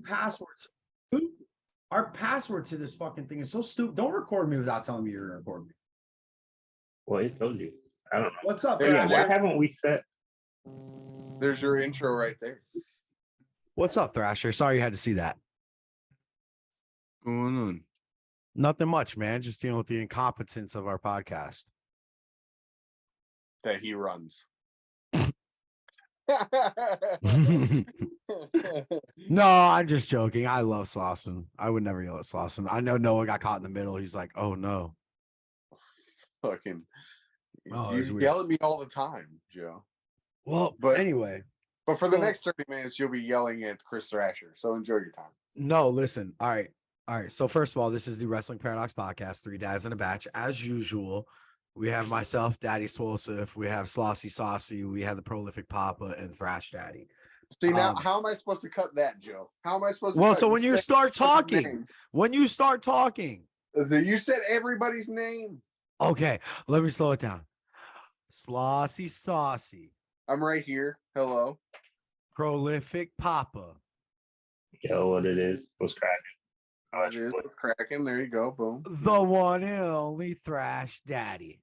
passwords. Dude, our password to this fucking thing is so stupid. Don't record me without telling me you're gonna record me. Well, it told you. I don't know. What's up, There you Thrasher? Why haven't we set? There's your intro right there. What's up, Thrasher? Sorry you had to see that. What's going on? Nothing much, man. Just dealing with the incompetence of our podcast. That he runs. No, I'm just joking. I love Slauson. I would never yell at Slauson. I know Noah got caught in the middle. He's like, oh no. Fucking Oh, you it's weird. yell at me all the time, Joe. Well, But anyway. But for So- the next 30 minutes, you'll be yelling at Chris Thrasher. So enjoy your time. No, listen. All right. All right. So first of all, this is the Wrestling Paradox Podcast, 3 dads in a batch. As usual, we have myself, Daddy Swolsif, we have Slossy Saucy, we have the prolific Papa, and Thrash Daddy. See, now, Um, how am I supposed to cut that, Joe? How am I supposed to Well, cut so when you said start everybody's talking, name. You said everybody's name. okay, let me slow it down. Slossy Saucy, I'm right here. Hello. prolific Papa, Yo, what it is? What's cracking? Oh, It is. It's cracking. There you go. Boom. the one and only Thrash Daddy.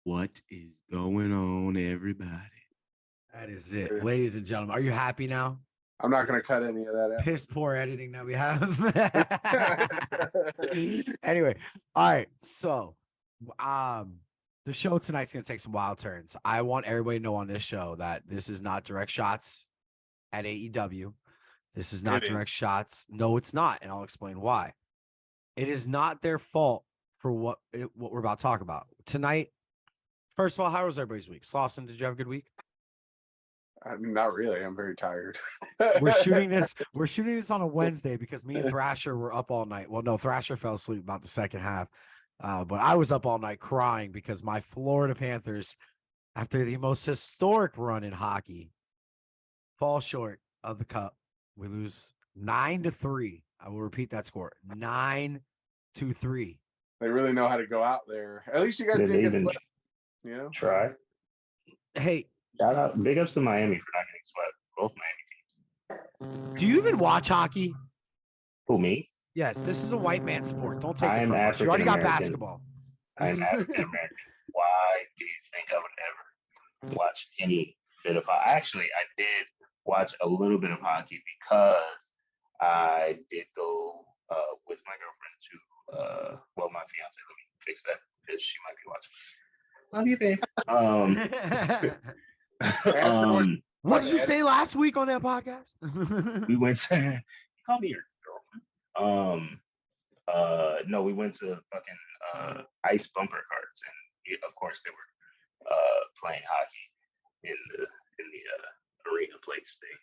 What is going on, everybody? That is it, ladies and gentlemen. Are you happy now? I'm not going to cut any of that out. Piss poor editing that we have. Anyway, all right. So, the show tonight's gonna take some wild turns. I want everybody to know on this show that this is not direct shots at AEW. This is not It direct is. shots. No, it's not, and I'll explain why. It is not their fault for what we're about to talk about tonight. First of all, how was everybody's week? Slauson, did you have a good week? I mean, not really. I'm very tired. We're shooting this. We're shooting this on a Wednesday because me and Thrasher were up all night. Well, no, Thrasher fell asleep about the second half, but I was up all night crying because my Florida Panthers, after the most historic run in hockey, fall short of the cup. We lose 9-3. I will repeat that score: 9-3. They really know how to go out there. At least you guys Did didn't they get even swept. You know? try? Hey, Shout out, big ups to Miami for not getting swept. Both Miami teams. do you even watch hockey? Who, me? Yes, this is a white man sport. Don't take it I'm from us. You already got African-American. basketball. I'm African American. Why do you think I would ever watch any bit of hockey? Actually, I did watch a little bit of hockey because I did go with my girlfriend to, well, my fiance. Let me fix that because she might be watching. Love you, babe. Ask her what- What did you say last week on that podcast? We went to, you call me your girlfriend. No, we went to fucking ice bumper carts, and of course they were playing hockey in the arena place thing.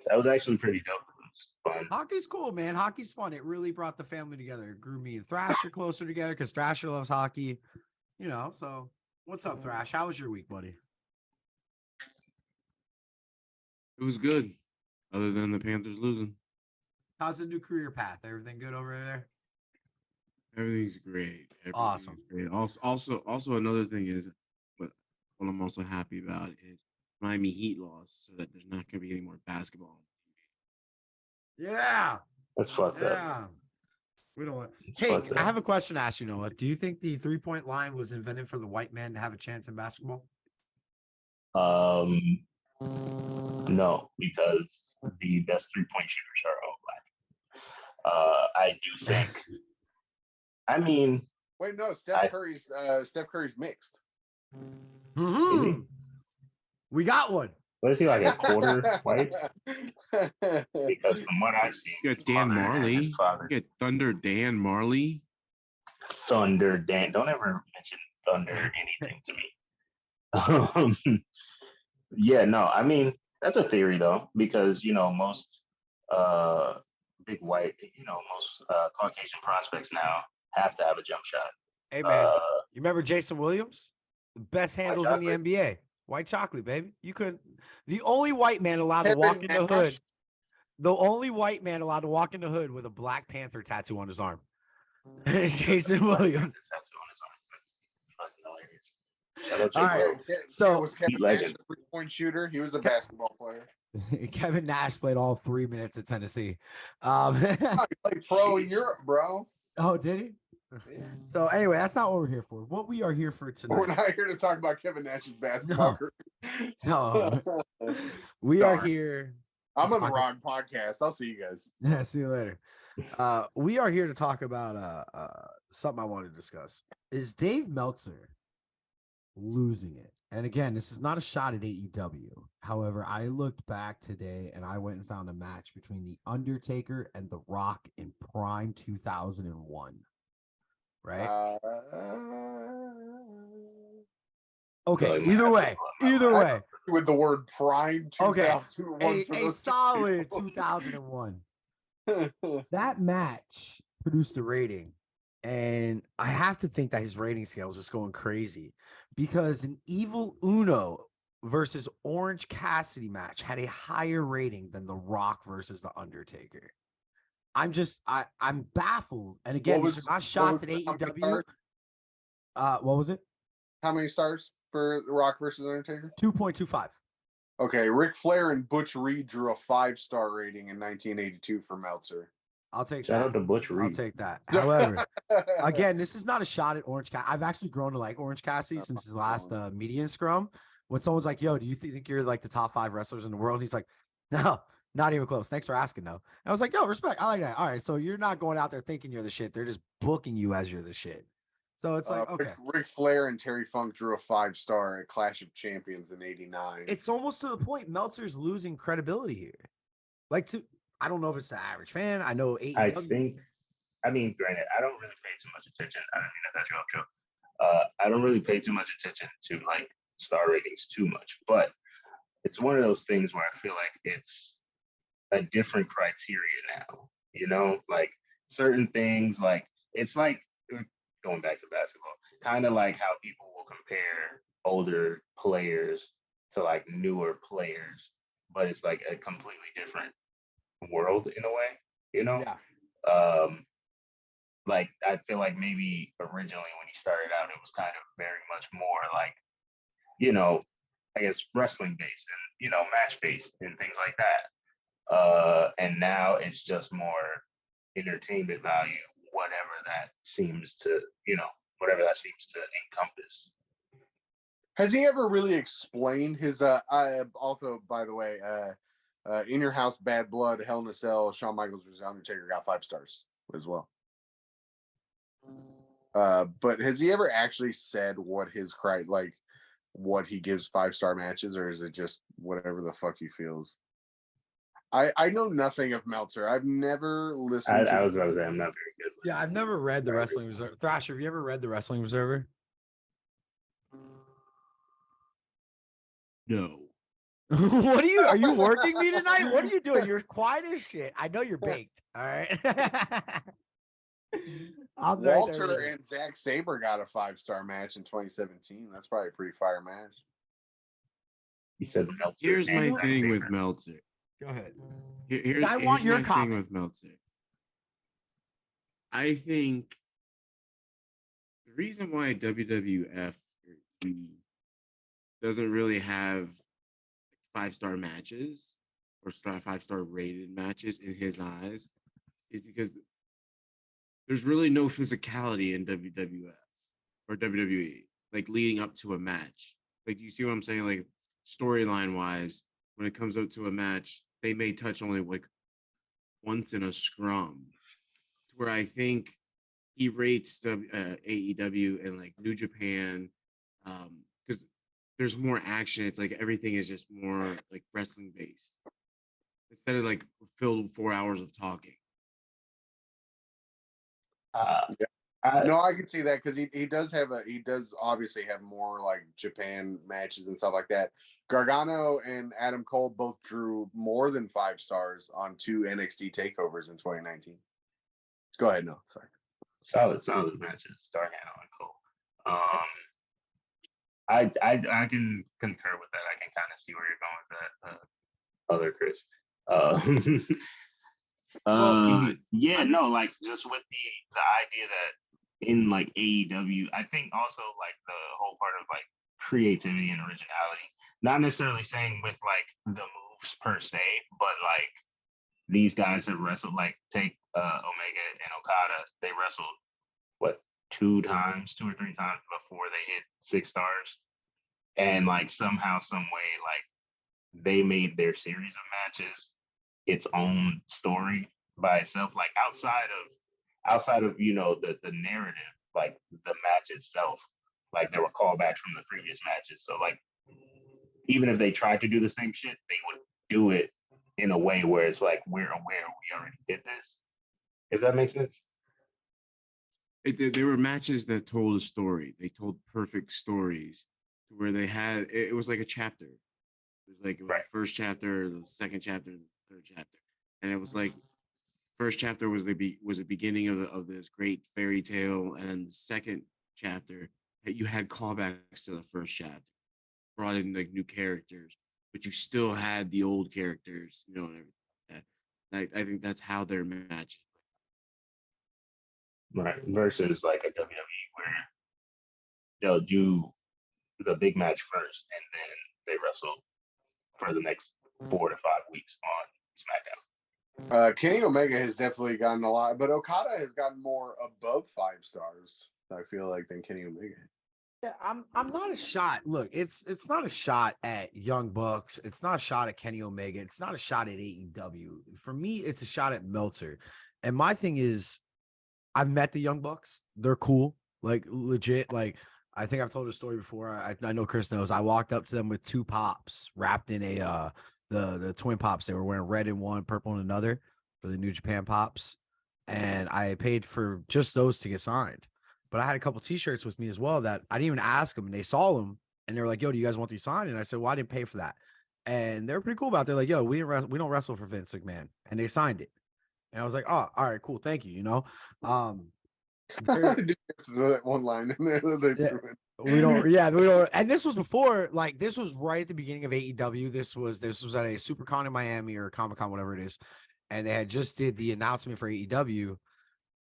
That was actually pretty dope. It was fun. Hockey's cool, man. Hockey's fun. It really brought the family together. It grew me and Thrasher closer together because Thrasher loves hockey. You know, so what's up, Thrash? How was your week, buddy? It was good, other than the Panthers losing. How's the new career path? Everything good over there? Everything's great. Everything's Awesome. Great. Also, another thing is what I'm also happy about is Miami Heat lost, so that there's not going to be any more basketball. Yeah. That's fucked up. Yeah. We don't want. It's Hey, fucked I up. have a question to ask you, Noah. Do you think the 3-point line was invented for the white man to have a chance in basketball? No, because the best 3-point shooters are all black. I do think. I mean, Wait, no. I- Steph Curry's mixed. Mm-hmm. We got one. what is he like a quarter white? Because from what I've seen, You got his Dan mother and Marley. his father- You got Thunder Dan Marley. Thunder Dan. Don't ever mention Thunder anything to me. Yeah, no, I mean that's a theory though, because most big white, most Caucasian prospects now have to have a jump shot. Hey, man. Uh, You remember Jason Williams? The best handles in the chocolate. NBA. White chocolate, baby. You couldn't. The only white man allowed to walk in the hood. The only white man allowed to walk in the hood with a Black Panther tattoo on his arm. Jason Williams. tattoo on his arm. That's fucking hilarious. Shout out All Jay right. Will. So- was Kevin Heat Nash legend. a 3-point shooter? He was a basketball player. Kevin Nash played all 3 minutes at Tennessee. He played pro in Europe, bro. Oh, did he? Yeah. So anyway, that's not what we're here for. What we are here for We're tonight. not here to talk about Kevin Nash's basketball career. No. We are here. I'm on the wrong podcast. I'll see you guys. Yeah, see you later. We are here to talk about something I want to discuss. Is Dave Meltzer losing it? And again, this is not a shot at AEW. However, I looked back today and I went and found a match between The Undertaker and The Rock in prime 2001. Right? Okay, either way. With the word prime 2001. Okay, a solid 2001. That match produced a rating. And I have to think that his rating scale is just going crazy because an Evil Uno versus Orange Cassidy match had a higher rating than The Rock versus The Undertaker. I'm baffled. And again, these are not shots at AEW. What was it? How many stars for The Rock versus Undertaker? 2.25. Okay, Ric Flair and Butch Reed drew a 5-star rating in 1982 for Meltzer. I'll take Shout that. out to Butch Reed. I'll take that. However, again, this is not a shot at Orange Cassidy. I've actually grown to like Orange Cassidy since his last median scrum. When someone's like, yo, do you think you're like the top 5 wrestlers in the world? And he's like, no, not even close. Thanks for asking, though. I was like, yo, respect. I like that. All right. So you're not going out there thinking you're the shit. They're just booking you as you're the shit. So it's like, okay. Ric Flair and Terry Funk drew a 5-star at Clash of Champions in '89. It's almost to the point Meltzer's losing credibility here. I don't know if it's the average fan. I know AEW. I mean, granted, I don't really pay too much attention. I don't mean to cut you off, Joe. I don't really pay too much attention to like star ratings too much, but it's one of those things where I feel like it's a different criteria now. You know, like certain things, like it's like going back to basketball, kind of like how people will compare older players to like newer players, but it's like a completely different world in a way, you know? Yeah. Like I feel like maybe originally when he started out, it was kind of very much more like, you know, I guess wrestling based and, you know, match based and things like that. And now it's just more entertainment value, whatever that seems to, you know, whatever that seems to encompass. Has he ever really explained his I also, by the way, In Your House, Bad Blood, Hell in a Cell, Shawn Michaels versus Undertaker got 5 stars as well. But has he ever actually said what his what he gives 5-star matches, or is it just whatever the fuck he feels? I know nothing of Meltzer. I've never listened. I was about to say I'm not very good. Yeah, I've never read the Wrestling Observer. Thrasher, have you ever read the Wrestling Observer? No. What are you working me tonight? What are you doing? You're quiet as shit. I know you're baked. All right. Walter and Zack Sabre got a 5-star match in 2017. That's probably a pretty fire match. He said Meltzer. Here's my thing with Meltzer. Go ahead. I want your comment with Meltzer. I think the reason why WWF doesn't really have 5-star matches or 5-star rated matches in his eyes is because there's really no physicality in WWF or WWE, like leading up to a match. Like, you see what I'm saying? Like, storyline wise, when it comes up to a match, they may touch only like once in a scrum. Where I think he rates AEW and like New Japan, because there's more action. It's like everything is just more like wrestling based instead of like filled 4 hours of talking. No, I can see that because he does obviously have more like Japan matches and stuff like that. Gargano and Adam Cole both drew more than 5 stars on 2 NXT takeovers in 2019. Go ahead, no, sorry. Solid matches, Gargano and Cole. I can concur with that. I can kind of see where you're going with that, other Chris. Yeah, no, like just with the idea that in like AEW, I think also like the whole part of like creativity and originality, not necessarily saying with like the move moves per se, but like these guys have wrestled. Like take Omega and Okada, they wrestled what 2 or 3 times before they hit 6 stars, and like somehow, some way, like they made their series of matches its own story by itself. Like outside of the narrative, like the match itself, like there were callbacks from the previous matches. So like even if they tried to do the same shit, they would do it in a way where it's like we're aware we already did this. If that makes sense. There were matches that told a story. They told perfect stories where they had it was like a chapter. It was Right. the first chapter, the second chapter, the third chapter, and it was like first chapter was the beginning of this great fairy tale, and the second chapter you had callbacks to the first chapter, brought in like new characters, but you still had the old characters, and everything. I think that's how their matches. Right. Versus like a WWE where they'll do the big match first and then they wrestle for the next 4 to 5 weeks on SmackDown. Kenny Omega has definitely gotten a lot, but Okada has gotten more above 5 stars, I feel like, than Kenny Omega. Yeah, I'm not a shot. Look, it's not a shot at Young Bucks. It's not a shot at Kenny Omega. It's not a shot at AEW. For me, it's a shot at Meltzer. And my thing is, I've met the Young Bucks. They're cool, like legit. Like I think I've told a story before. I know Chris knows. I walked up to them with 2 pops wrapped in a the twin pops. They were wearing red in one, purple in another for the New Japan pops, and I paid for just those to get signed. But I had a couple T-shirts with me as well that I didn't even ask them, and they saw them and they were like, "Yo, do you guys want these signed?" And I said, "Well, I didn't pay for that." And they're pretty cool about it. They're like, "Yo, we don't wrestle for Vince McMahon," and they signed it. And I was like, "Oh, all right, cool, thank you." That one line in there that they threw in. We don't. And this was before, like, this was right at the beginning of AEW. This was at a SuperCon in Miami or Comic Con, whatever it is, and they had just did the announcement for AEW,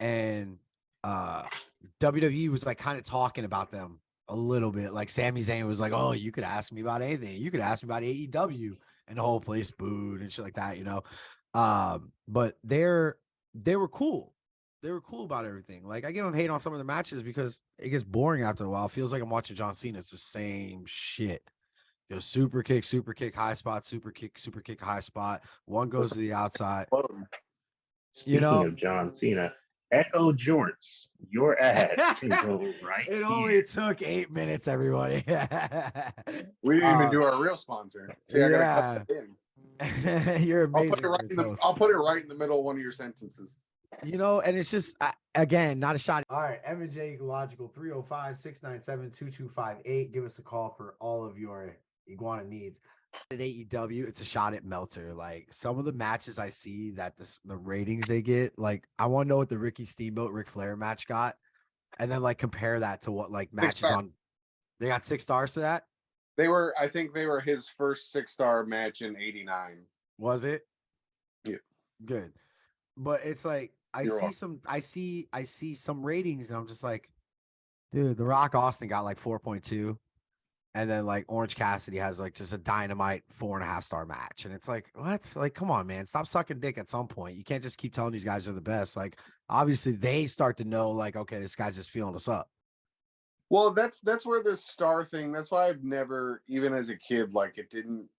and WWE was like kind of talking about them a little bit. Like Sami Zayn was like, "Oh, you could ask me about anything. You could ask me about AEW," and the whole place booed and shit like that, But they were cool. They were cool about everything. Like I give them hate on some of the matches because it gets boring after a while. It feels like I'm watching John Cena. It's the same shit. Super kick, high spot, super kick, high spot. One goes to the outside. Speaking of John Cena, Echo Jorts, your ad is over right. It only took 8 minutes, everybody. We didn't even do our real sponsor. See, I gotta cut that in. You're amazing. I'll put it right in the middle of one of your sentences. And it's just, again, not a shot. All right, M&J Ecological, 305-697-2258. Give us a call for all of your iguana needs. At AEW, it's a shot at Meltzer. Like, some of the matches I see that the ratings they get, like, I want to know what the Ricky Steamboat, Ric Flair match got, and then, like, compare that to what, like, matches on. They got 6 stars to that? I think they were his first 6-star match in '89. Was it? Yeah. Good. But it's like, I see some ratings and I'm just like, dude, The Rock Austin got like 4.2, and then like Orange Cassidy has like just a dynamite 4.5-star match, and it's like, what? Like, come on, man, stop sucking dick at some point. You can't just keep telling these guys are the best. Like, obviously they start to know, like, okay, this guy's just feeling us up. Well, that's where the star thing. That's why I've never, even as a kid, like it didn't.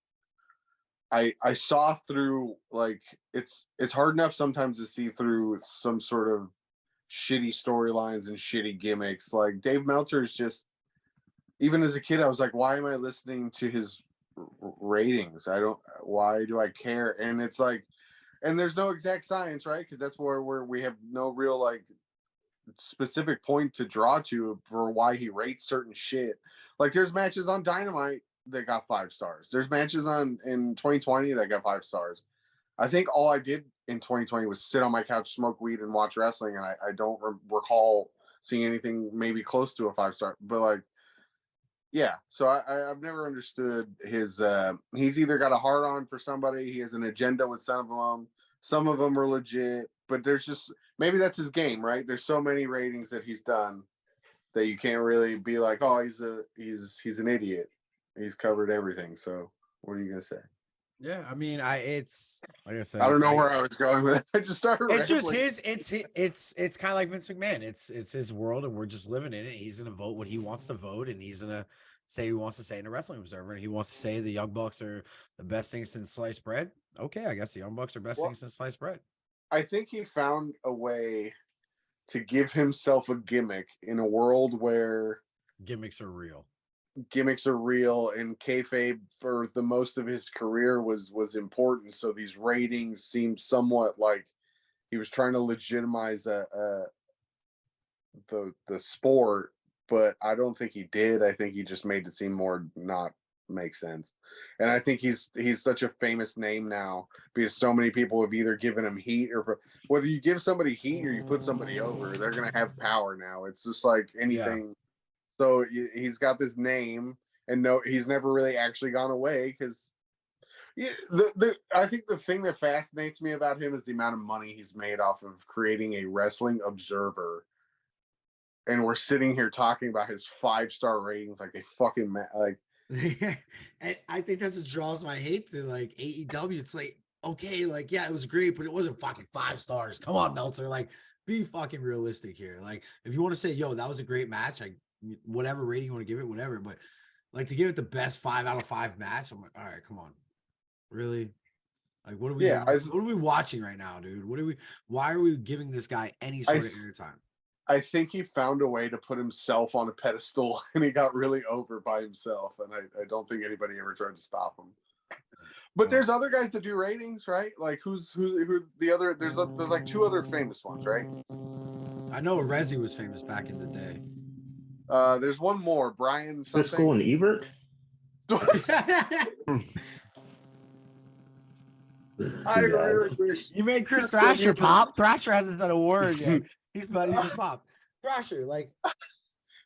I saw through, like, it's hard enough sometimes to see through some sort of shitty storylines and shitty gimmicks. Like Dave Meltzer is just, even as a kid, I was like, why am I listening to his ratings? Why do I care? And it's like, and there's no exact science, right? Because that's where we have no real like specific point to draw to for why he rates certain shit. Like there's matches on Dynamite that got 5 stars. There's matches in 2020 that got 5 stars. I think all I did in 2020 was sit on my couch, smoke weed, and watch wrestling. And I don't recall seeing anything maybe close to a 5-star. But like, yeah. So I've never understood his. He's either got a hard on for somebody. He has an agenda with some of them. Some of them are legit, but there's just, maybe that's his game, right? There's so many ratings that he's done that you can't really be like, oh, he's an idiot. He's covered everything. So what are you gonna say? Yeah, I mean, it's like I said, I don't it's know like, where I was going with it. I just started. it's just rambling. it's kind of like Vince McMahon. It's his world, and we're just living in it. He's gonna vote what he wants to vote, and he's gonna say what he wants to say in the Wrestling Observer. And he wants to say the Young Bucks are the best thing since sliced bread. Okay, I guess the Young Bucks are best Well, thing since sliced bread. I think he found a way to give himself a gimmick in a world where Gimmicks are real. gimmicks are real, and kayfabe for the most of his career was important. So these ratings seemed somewhat like he was trying to legitimize the sport, but I don't think he did. I think he just made it seem more not make sense. And I think he's such a famous name now because so many people have either given him heat, or whether you give somebody heat or you put somebody over, they're gonna have power now. It's just like anything. So he's got this name, and no, he's never really actually gone away because. Yeah, I think the thing that fascinates me about him is the amount of money he's made off of creating a Wrestling Observer, and we're sitting here talking about his 5-star ratings like they fucking like. And I think that's what draws my hate to like AEW. It's like, okay, like, yeah, it was great, but it wasn't fucking 5 stars. Come on, Meltzer. Like, be fucking realistic here. Like, if you want to say, yo, that was a great match, like whatever rating you want to give it, whatever. But like to give it the best 5 out of 5 match, I'm like, all right, come on. Really? Like, what are we Yeah, what are we watching right now, dude? Why are we giving this guy any sort of airtime? I think he found a way to put himself on a pedestal, and he got really over by himself. And I don't think anybody ever tried to stop him. But there's other guys that do ratings, right? Like who the other? There's like 2 other famous ones, right? I know Rezi was famous back in the day. There's one more, Brian Siskel and something. Ebert. I really wish You made Chris Siskel Thrasher Ebert- pop. Thrasher hasn't done a word yet. He just popped. Thrasher, like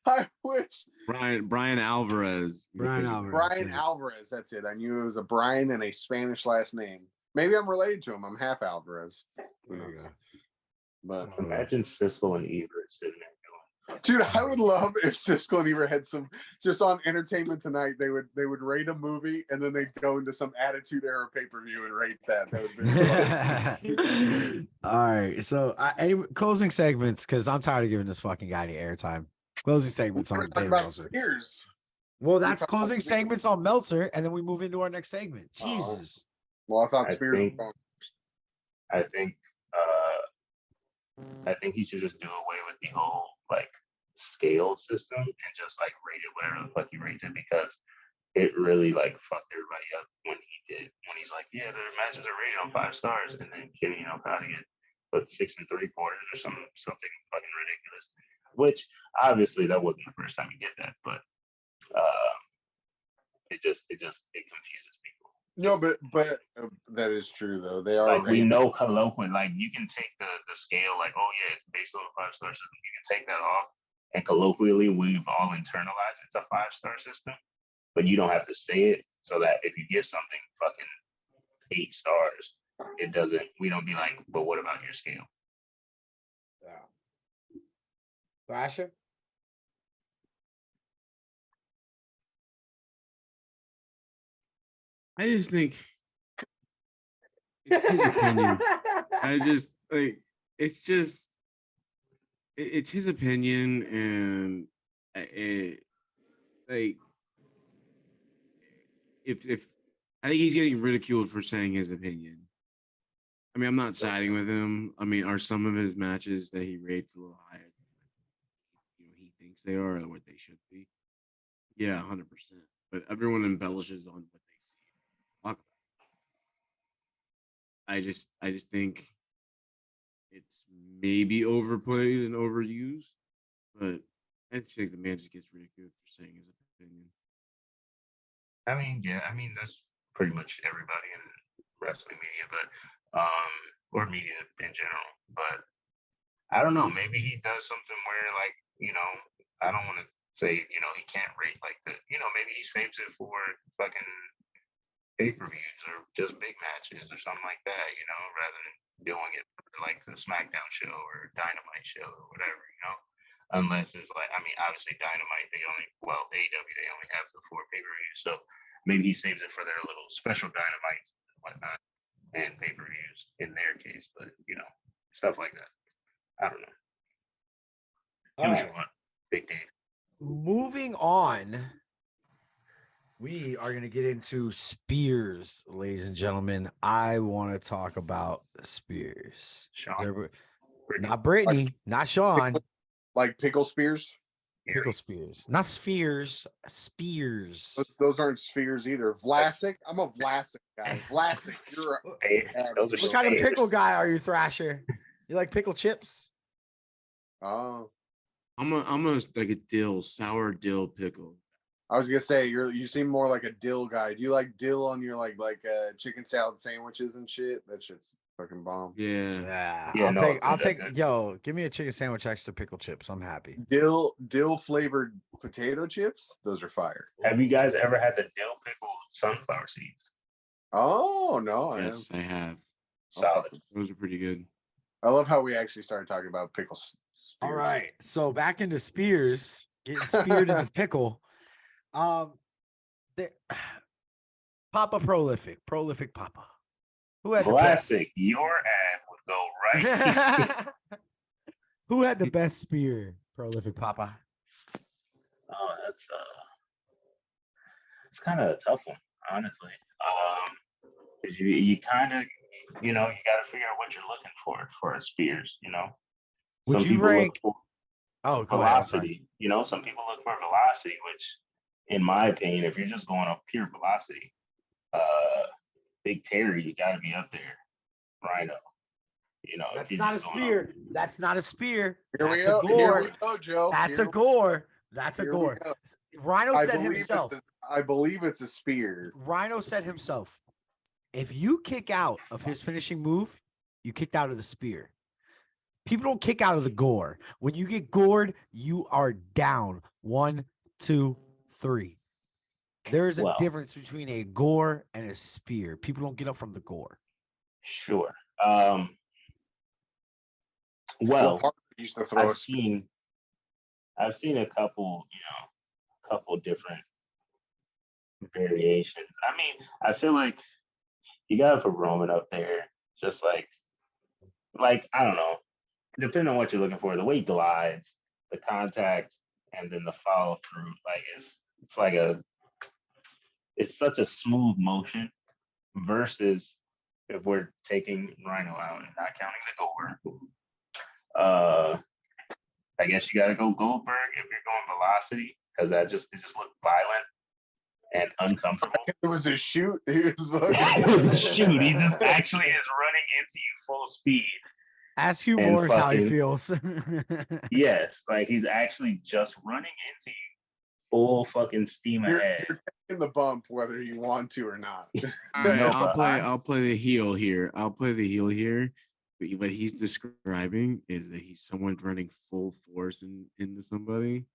I wish Brian Alvarez. Brian Alvarez. Brian yes. Alvarez. That's it. I knew it was a Brian and a Spanish last name. Maybe I'm related to him. I'm half Alvarez. There you go. But Imagine Siskel and Ebert sitting there going, dude, I would love if Siskel and Ebert had some just on Entertainment Tonight. They would rate a movie and then they'd go into some Attitude Era pay-per-view and rate that. That would be All right. So, any closing segments because I'm tired of giving this fucking guy the airtime. Closing segments on talk Dave about Meltzer. Spears. Well, that's talk about closing Spears. segments on Meltzer, and then we move into our next segment. Oh. Jesus. Well, I thought I Spears. think- I think he should just do away with the whole like scale system and just like rate it whatever the fuck he rates it, because it really like fucked everybody up when he's like, yeah, the matches are rated on 5 stars, and then Kenny Okada put 6 3/4 or something fucking ridiculous. Which obviously that wasn't the first time he did that, but it confuses people. No, but that is true though. They are Like we rated. know colloquially, like you can take the scale, like, oh yeah, it's based on a 5-star system. You can take that off, and colloquially we've all internalized it's a 5-star system, but you don't have to say it, so that if you give something fucking 8 stars, it doesn't. We don't be like, but what about your scale? Yeah. Thrasher? I just think it's his opinion. I just like it's his opinion, and like if I think he's getting ridiculed for saying his opinion. I mean, I'm not siding with him. I mean, are some of his matches that he rates a little higher than he thinks they are or what they should be? Yeah, 100%. But everyone embellishes on what they see. Talk about it. I just think it's maybe overplayed and overused, but I think the man just gets ridiculed for saying his opinion. I mean, yeah, that's pretty much everybody in wrestling media, but or media in general. But I don't know, maybe he does something where like, I don't want to say, he can't rate like the, maybe he saves it for fucking pay-per-views or just big matches or something like that, rather than doing it for like the SmackDown show or Dynamite show or whatever, unless it's like, obviously Dynamite, AEW, they only have the 4 pay-per-views, so maybe he saves it for their little special Dynamites whatnot, and pay-per-views in their case, but stuff like that. I don't know. All Do what right. you want, Big Dave. Moving on, we are going to get into spears, ladies and gentlemen. I want to talk about spears. Shawn. Not Brittany, not Shawn. Like pickle spears. Pickle spears, not spheres. Spears. Those aren't spheres either. Vlasic. I'm a Vlasic guy. Vlasic. You're Those are What kind of pickle spears. guy are you, Thrasher? You like pickle chips? oh. I'm a like a sour dill pickle. I was gonna say you seem more like a dill guy. Do you like dill on your like chicken salad sandwiches and shit? That shit's fucking bomb. Yeah. Yeah, I'll take good. yo, give me a chicken sandwich, extra pickle chips. I'm happy. Dill flavored potato chips. Those are fire. Have you guys ever had the dill pickle sunflower seeds? Oh no, Yes, I have. Solid. Those are pretty good. I love how we actually started talking about pickles. All right. So back into spears, getting speared in the pickle. The Papa prolific Papa. Who had the best? Classic. Your ad would go right. Who had the best spear? Prolific Papa. Oh, that's it's kind of a tough one, honestly. Because you kind of you got to figure out what you're looking for spears. Would Some you people look rank? for Oh, go ahead. I'm sorry. velocity. Some people look for velocity, which, in my opinion, if you're just going off pure velocity, Big Terry, you got to be up there. Rhino. That's not a spear. That's not a spear. Here we That's a go. Here gore. we go, Joe. That's Here a gore. That's a here we gore. go. Rhino I said believe himself. I believe it's a spear. Rhino said himself, if you kick out of his finishing move, you kicked out of the spear. People don't kick out of the gore. When you get gored, you are down. 1, 2, 3. There is a Well. difference between a gore and a spear. People don't get up from the gore. Sure. Well, Parker used to throw a spear. I've seen a couple different variations. I mean, I feel like you gotta put Roman up there, just like I don't know, depending on what you're looking for, the way he glides, the contact, and then the follow through. Like it's such a smooth motion versus if we're taking Rhino out and not counting the gore. I guess you gotta go Goldberg if you're going velocity, because it just looked violent and uncomfortable. It was a shoot. It was It was a shoot. He just actually is running into you full speed. Ask Hugh And Morris how he fucking- feels. Yes, like he's actually just running into you full fucking steam You're ahead. taking the bump whether you want to or not. All right, No, I'll play the heel here. But what he's describing is that he's someone running full force into somebody.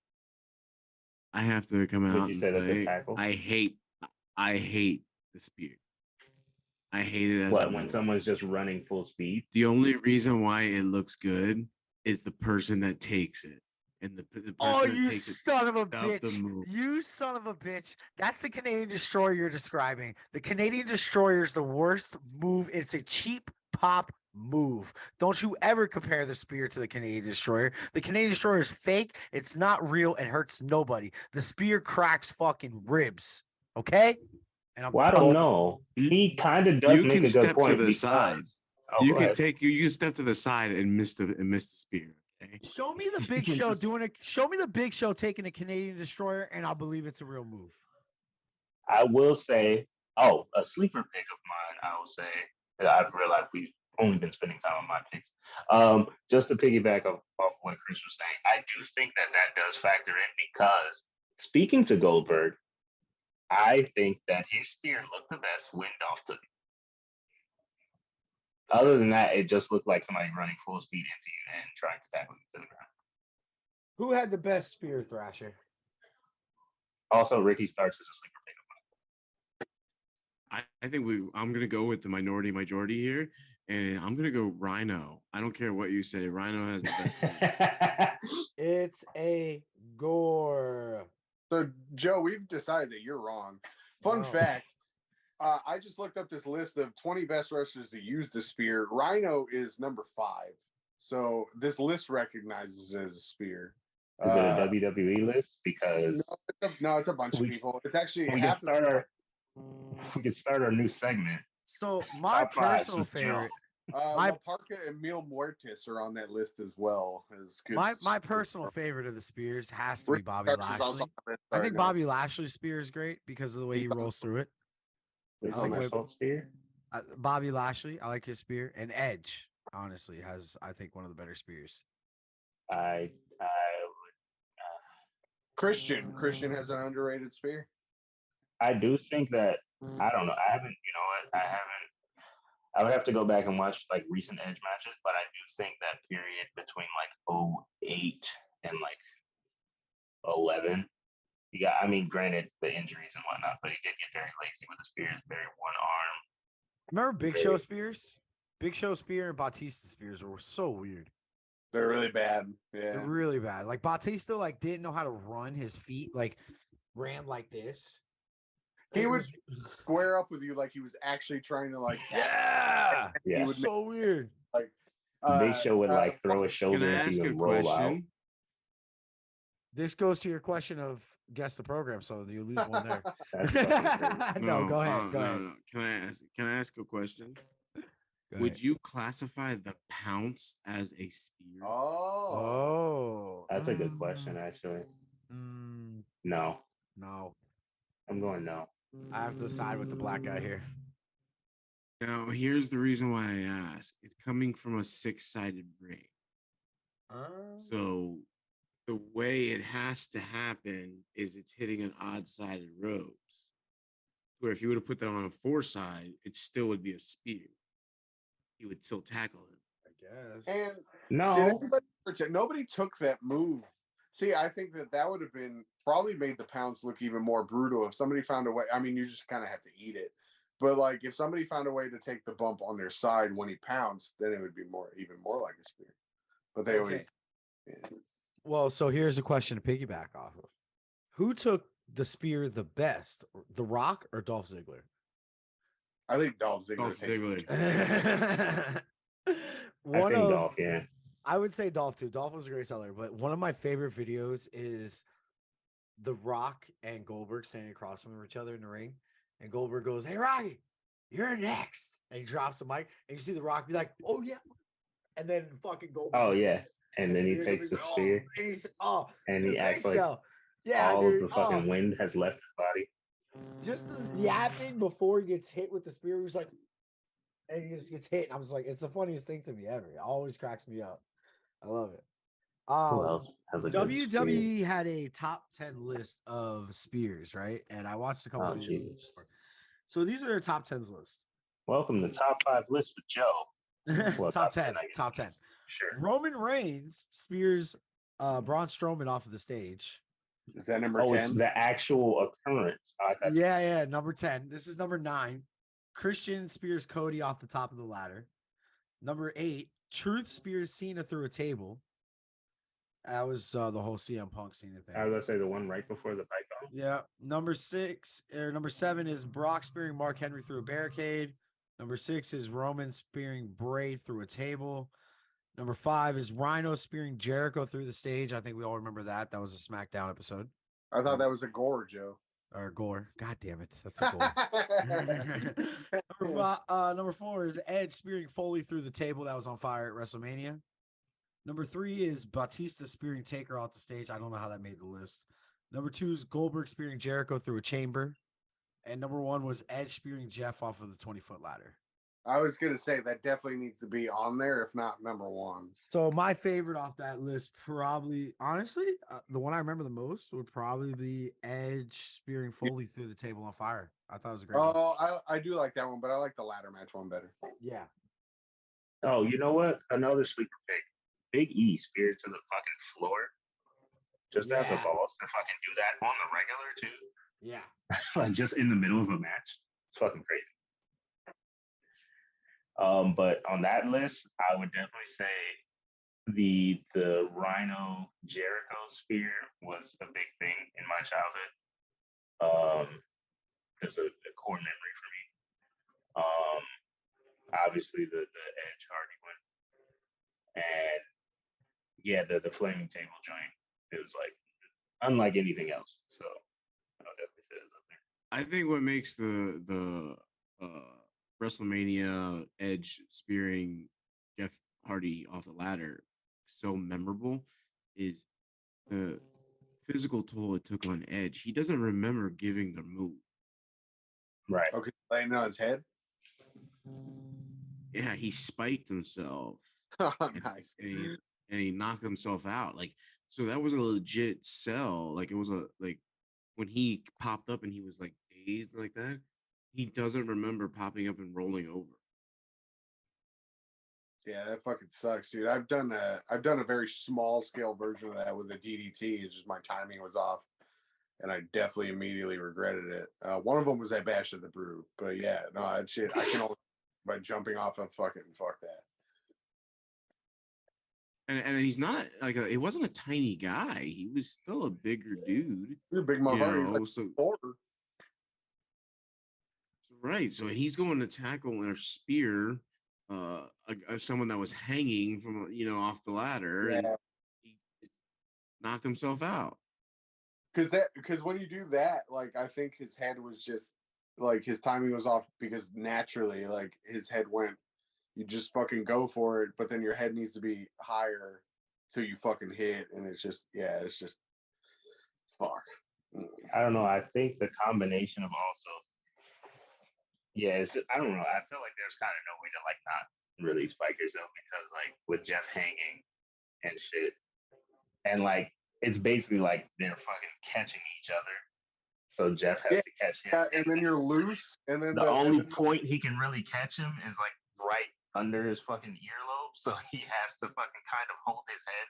I have to come Would out you and say that's a say tackle? I hate the spear. I hate it as a What, when move. someone's just running full speed? The only reason why it looks good is the person that takes it. And the person Oh, that you takes it son of a without the bitch. move. You son of a bitch. That's the Canadian Destroyer you're describing. The Canadian Destroyer is the worst move. It's a cheap pop move. Don't you ever compare the spear to the Canadian Destroyer. The Canadian Destroyer is fake. It's not real. It hurts nobody. The spear cracks fucking ribs. Okay? And I'm Well, I don't know. He kind of does You make can a good step to point the because- side. Oh, You go can ahead. you can step to the side and miss the spear. Okay. Show me the Big Show show me the Big Show taking a Canadian Destroyer, and I'll believe it's a real move. I will say, a sleeper pick of mine, I will say, that I've realized we've only been spending time on my picks. Just to piggyback off what Chris was saying, I do think that does factor in because speaking to Goldberg, I think that his spear looked the best wind off to. Other than that, it just looked like somebody running full speed into you and trying to tackle you to the ground. Who had the best spear, Thrasher? Also, Ricky Starks is a sleeper pick. I think I'm gonna go with the minority majority here, and I'm gonna go Rhino. I don't care what you say. Rhino has the best. It's a gore. So, Joe, we've decided that you're wrong. Fun No. fact: I just looked up this list of 20 best wrestlers to use the spear. Rhino is number 5. So this list recognizes it as a spear. Is it a WWE list? Because No, it's a bunch of people. It's actually we half can start our we can start our new segment. So my Top fives personal with Joe. favorite, La Parca and Mil Muertes are on that list as well. As good. my personal favorite of the spears has to be Rick Bobby Starks is also Lashley. on the list I right think now. Bobby Lashley's spear is great because of the way he rolls through it. Is I like my the way- Schultz spear? Bobby Lashley, I like his spear, and Edge honestly has, I think, one of the better spears. I Christian has an underrated spear. I do think that I don't know. I haven't. You know what? I haven't. I would have to go back and watch like recent Edge matches, but I do think that period between like 08 and like 11. You got. I mean, granted the injuries and whatnot, but he did get very lazy with the spears, very one arm. Remember Big Show spears? Big Show spear and Batista spears were so weird. They're really bad. They're Yeah. really bad. Like Batista, like didn't know how to run his feet. Like ran like this. He It would was- square up with you like he was actually trying to like yeah, Yeah. He it would was so weird. like Big Show would like throw his Can shoulder I and ask he a would roll out. question? This goes to your question of guess the program, so you lose one there. That's fucking crazy. No, go ahead. Go ahead. No. Can I ask a question? Go Would ahead. you classify the pounce as a spear? Oh. That's a good question, actually. No, No, I'm going no. I have to side with the black guy here. Now, here's the reason why I ask. It's coming from a 6-sided ring. So the way it has to happen is it's hitting an odd-sided ropes. Where if you were to put that on a 4-side, it still would be a spear. You would still tackle him. I guess. And did No, anybody nobody took that move? See, I think that would have been probably made the pounce look even more brutal if somebody found a way. I mean, you just kind of have to eat it. But like if somebody found a way to take the bump on their side when he pounced, then it would be even more like a spear. But they always Well, so here's a question to piggyback off of. Who took the spear the best, The Rock or Dolph Ziggler? I think Dolph Ziggler. Dolph takes- Ziggler. I think Dolph, yeah. I would say Dolph too. Dolph was a great seller, but one of my favorite videos is The Rock and Goldberg standing across from each other in the ring. And Goldberg goes, "Hey, Rocky, you're next." And he drops the mic, and you see The Rock be like, "Oh, yeah." And then fucking Goldberg. Oh just yeah, and then he hears him, takes he's the like, spear, "Oh," and he's, "Oh, and dude, he acts great like sell." Yeah, all dude. of the fucking wind has left his body. Just the yapping before he gets hit with the spear, he was like, and he just gets hit. And I was like, it's the funniest thing to me ever. It always cracks me up. I love it. Who else has a good WWE had a top 10 list of spears, right? And I watched a couple Oh, videos. Jesus. before. So these are their top 10s list. Welcome to Top 5 List with Joe. Well, top 10. I guess. Top 10. Sure. Roman Reigns spears Braun Strowman off of the stage. Is that number Oh, 10? it's the actual occurrence. I thought Yeah, number 10. This is number 9. Christian spears Cody off the top of the ladder. Number 8, Truth spears Cena through a table. That was the whole CM Punk Cena thing. I was gonna say the one right before the python. Yeah. Number 7 is Brock spearing Mark Henry through a barricade. Number 6 is Roman spearing Bray through a table. Number 5 is Rhino spearing Jericho through the stage. I think we all remember that. That was a SmackDown episode. I thought that was a gore, Joe. Or Gore. God damn it. That's a Gore. Number 4 is Edge spearing Foley through the table that was on fire at WrestleMania. Number 3 is Batista spearing Taker off the stage. I don't know how that made the list. Number 2 is Goldberg spearing Jericho through a chamber. And number 1 was Edge spearing Jeff off of the 20-foot ladder. I was going to say that definitely needs to be on there, if not number 1. So my favorite off that list, probably, honestly, the one I remember the most would probably be Edge spearing Foley through the table on fire. I thought it was a great one. Oh, I do like that one, but I like the ladder match one better. Yeah. Oh, you know what? Another sleeper pick. Big E speared to the fucking floor. Just to have the Yeah. balls to fucking do that on the regular too. Yeah. Like just in the middle of a match. It's fucking crazy. But on that list, I would definitely say the Rhino Jericho spear was a big thing in my childhood. It's a core memory for me. Obviously the Edge Hardy one, and yeah, the flaming table joint. It was like unlike anything else. So I'll definitely say it's up there. I think what makes the WrestleMania Edge spearing Jeff Hardy off the ladder so memorable is the physical toll it took on Edge. He doesn't remember giving the move. Right. Okay, laying on his head. Yeah, he spiked himself. Nice. And he knocked himself out. Like, so that was a legit sell. Like, it was like when he popped up and he was like dazed like that. He doesn't remember popping up and rolling over. Yeah, that fucking sucks, dude. I've done a very small scale version of that with a DDT. It's just my timing was off, and I definitely immediately regretted it. One of them was that Bash of the Brew, but yeah, no, that shit I can only by jumping off and fucking fuck that. And he's not like he wasn't a tiny guy. He was still a bigger dude. You're a big motherfucker. You know, He's like quarter. Right. So he's going to tackle or spear someone that was hanging from off the ladder, and he knocked himself out. Because when you do that, like I think his head was just like his timing was off because naturally, like his head went. You just fucking go for it, but then your head needs to be higher till you fucking hit, and it's just fuck. I don't know. I think the combination of also, it's just, I don't know. I feel like there's kind of no way to like not really spike yourself because like with Jeff hanging and shit, and like it's basically like they're fucking catching each other. So Jeff has to catch him, and then you're loose, and then the only point he can really catch him is like right under his fucking earlobe, so he has to fucking kind of hold his head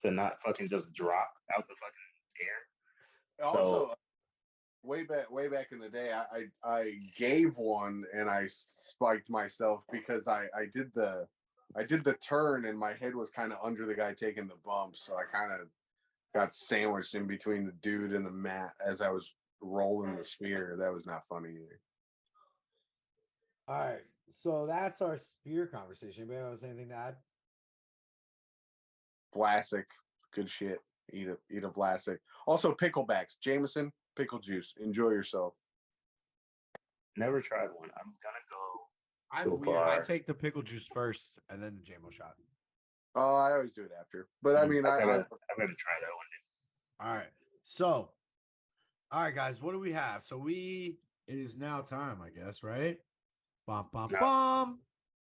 to not fucking just drop out the fucking air. Also, way back in the day, I gave one and I spiked myself because I did the turn and my head was kind of under the guy taking the bump, so I kind of got sandwiched in between the dude and the mat as I was rolling the spear. That was not funny either. All right. So that's our spear conversation. Anybody else anything to add? Vlasic, good shit. Eat a Vlasic. Also picklebacks. Jameson, pickle juice. Enjoy yourself. Never tried one. I'm gonna go. I'm weird. I take the pickle juice first and then the JMO shot. Oh, I always do it after. But I mean, I'm gonna try that one. All right. So, all right, guys, what do we have? So it is now time, I guess, right? Bum, bum, bum.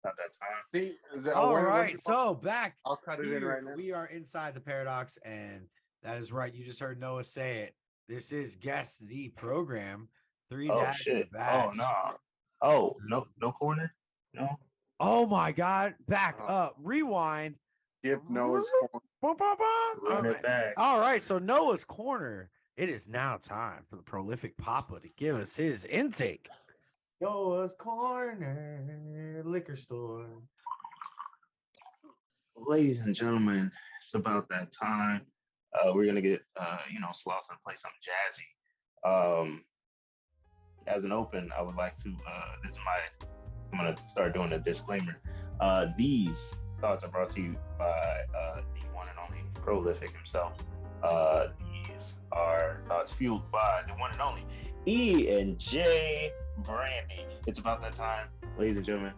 Not that time. See, all right. So back. I'll cut it in right now. We are inside the paradox, and that is right. You just heard Noah say it. This is Guess the Program. 3 dads in the badge. Oh, no. No corner? No. Oh my God. Back up. Rewind. Give Noah's corner. Run it back. All right. So Noah's corner. It is now time for the prolific Papa to give us his intake. Noah's Corner liquor store. Ladies and gentlemen, it's about that time. We're gonna get Sloss and play something jazzy. As an open, I would like to I'm gonna start doing a disclaimer. These thoughts are brought to you by the one and only prolific himself. These are thoughts fueled by the one and only E&J Brandy. It's about that time, ladies and gentlemen,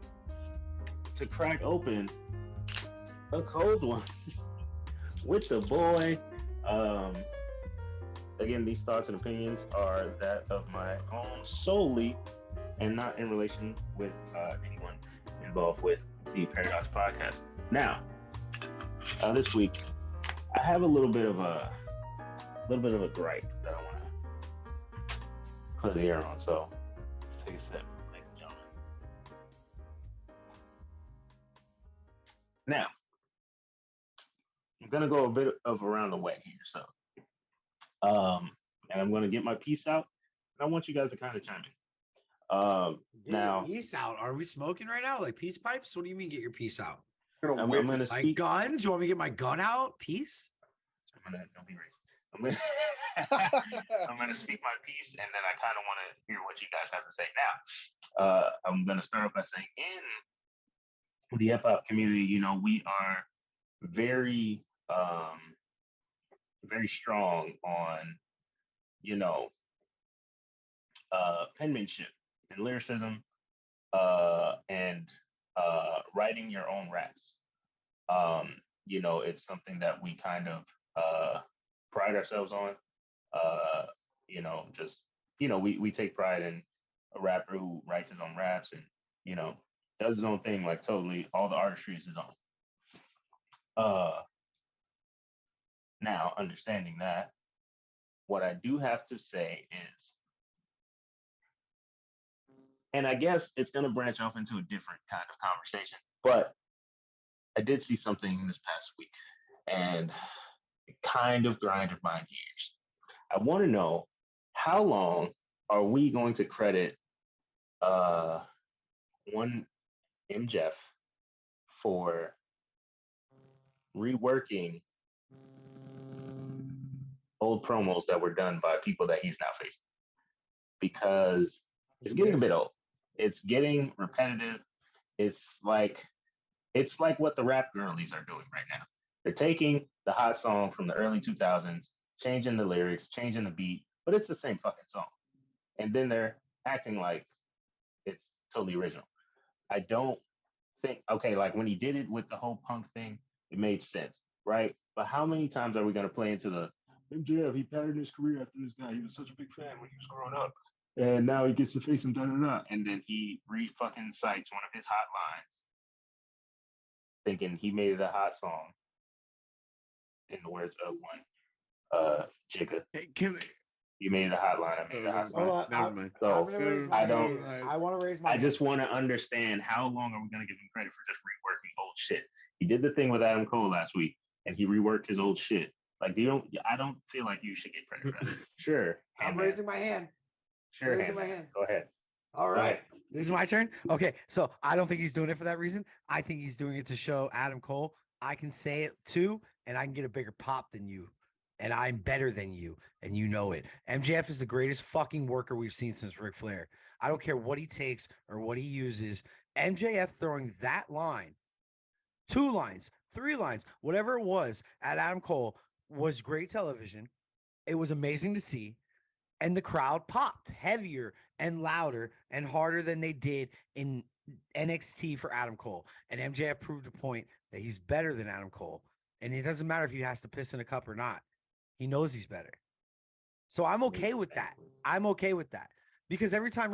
to crack open a cold one with the boy. Again, these thoughts and opinions are that of my own solely and not in relation with anyone involved with the Paradox Podcast. Now, this week, I have a little bit of a gripe that I want to put the air on. So let's take a sip, ladies and gentlemen. Now, I'm gonna go a bit of around the way here. So, and I'm gonna get my piece out, and I want you guys to kind of chime in. Now, peace out. Are we smoking right now? Like peace pipes? What do you mean get your piece out? I'm gonna speak. Guns? You want me to get my gun out? Peace? Don't be racist. I'm gonna, I'm gonna speak my piece, and then I kind of want to hear what you guys have to say now. I'm gonna start off by saying, in the hip hop community, you know, we are very, very strong on, you know, penmanship and lyricism, and writing your own raps. You know, it's something that we kind of pride ourselves on. Uh, you know, just we take pride in a rapper who writes his own raps and you know does his own thing. Like totally, all the artistry is his own. Now, understanding that, what I do have to say is, and I guess it's going to branch off into a different kind of conversation, but I did see something this past week, and it kind of grinded my gears. I want to know how long are we going to credit uh, one MJF for reworking old promos that were done by people that he's now facing? Because it's getting a bit old. It's getting repetitive. It's like what the rap girlies are doing right now. They're taking the hot song from the early 2000s, changing the lyrics, changing the beat, but it's the same fucking song. And then they're acting like it's totally original. I don't think, okay, like when he did it with the whole punk thing, it made sense, right? But how many times are we going to play into the MJF? He patterned his career after this guy. He was such a big fan when he was growing up. And now he gets to face him, da da da. And then he re fucking cites one of his hot lines, thinking he made it a hot song, in the words of one Jigga. Hey, can You made it a hot line. I made it a hot Hold song. on, never mind. So I'm gonna raise my I don't. hand. I want to raise my I hand. just want to understand how long are we going to give him credit for just reworking old shit? He did the thing with Adam Cole last week, and he reworked his old shit. Like you don't. I don't feel like you should get credit for that. Sure. I'm raising my hand. Sure. raising my hand. Go ahead. All Go right. ahead. This is my turn. Okay. So I don't think he's doing it for that reason. I think he's doing it to show Adam Cole, I can say it too, and I can get a bigger pop than you. And I'm better than you, and you know it. MJF is the greatest fucking worker we've seen since Ric Flair. I don't care what he takes or what he uses. MJF throwing that line, 2 lines, 3 lines, whatever it was at Adam Cole was great television. It was amazing to see. And the crowd popped heavier and louder and harder than they did in NXT for Adam Cole. And MJF proved a point that he's better than Adam Cole. And it doesn't matter if he has to piss in a cup or not. He knows he's better. So I'm okay with that. I'm okay with that. Because every time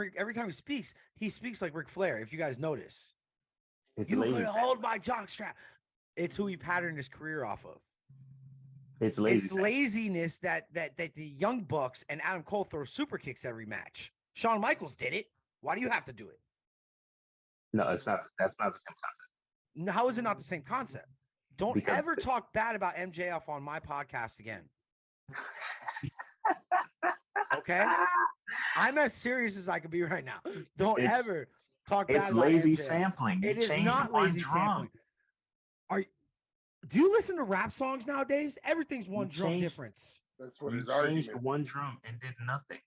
he speaks like Ric Flair, if you guys notice. It's You lazy. could hold my jockstrap. It's who he patterned his career off of. It's lazy. It's laziness that the Young Bucks and Adam Cole throw super kicks every match. Shawn Michaels did it. Why do you have to do it? No, it's not. That's not the same concept. How is it not the same concept? Don't Because- ever talk bad about MJF on my podcast again. Okay? I'm as serious as I could be right now. Don't It's- ever talk bad It's about lazy MJF. sampling. It You is changed not one lazy drum. sampling. Do you listen to rap songs nowadays? Everything's one You drum changed- difference. That's what You his changed argument. one drum and did nothing.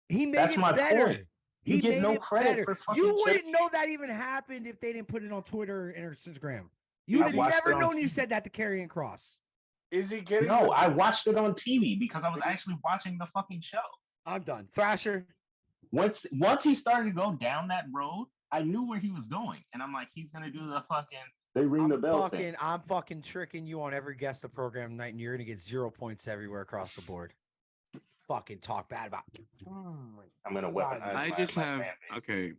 He made That's it my better. point. You He get made no it credit better. for fucking You wouldn't changing. know that even happened if they didn't put it on Twitter or Instagram. You'd I have watched never it on known you TV. said that to Karrion Cross. Is he getting? No, the- I watched it on TV because I was actually watching the fucking show. I'm done. Thrasher. Once he started to go down that road, I knew where he was going, and I'm like, he's gonna do the fucking they ring the bell thing. I'm fucking tricking you on every guest of program night, and you're gonna get 0 points everywhere across the board. Fucking talk bad about. I'm gonna weaponize. I my- just my have fan base. okay. I'm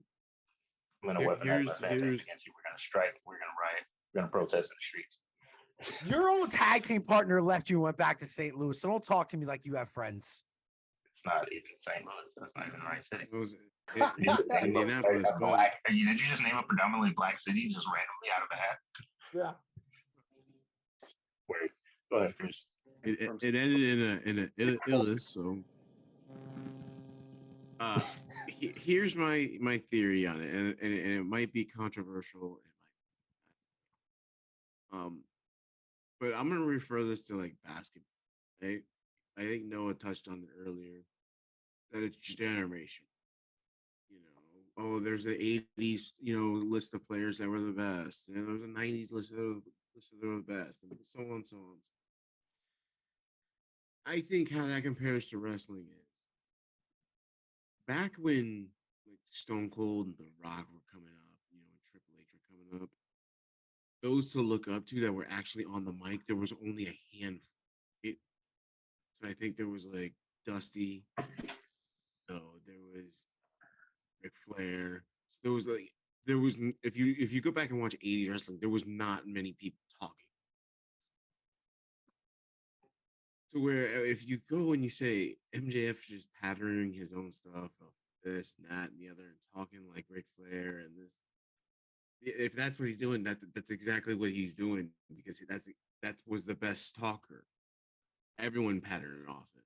gonna Here- weaponize my here's- fan base here's- against you. We're gonna strike. We're gonna riot. We're gonna protest in the streets. Your old tag team partner left you and went back to St. Louis, so don't talk to me like you have friends. It's not even St. Louis. That's not even the right city. It was You just named a- Indianapolis, a but black- did you just name a predominantly black city just randomly out of the hat? Yeah. Wait, go ahead, Chris. it ended in a illness. So, here's my theory on it, and it might be controversial. But I'm gonna refer this to like basketball, right? I think Noah touched on it earlier, that it's generation. You know, oh, there's an '80s, list of players that were the best, and there's a '90s list that were the best, and so on and so on. I think how that compares to wrestling is back when like Stone Cold and The Rock were coming up, and Triple H were coming up. Those to look up to that were actually on the mic, there was only a handful. So I think there was like Dusty. No, there was Ric Flair. So there was if you go back and watch '80s wrestling, there was not many people talking. So where if you go and you say MJF just patterning his own stuff of this and that and the other and talking like Ric Flair and this, if that's what he's doing, that's exactly what he's doing because that was the best talker. Everyone patterned off it.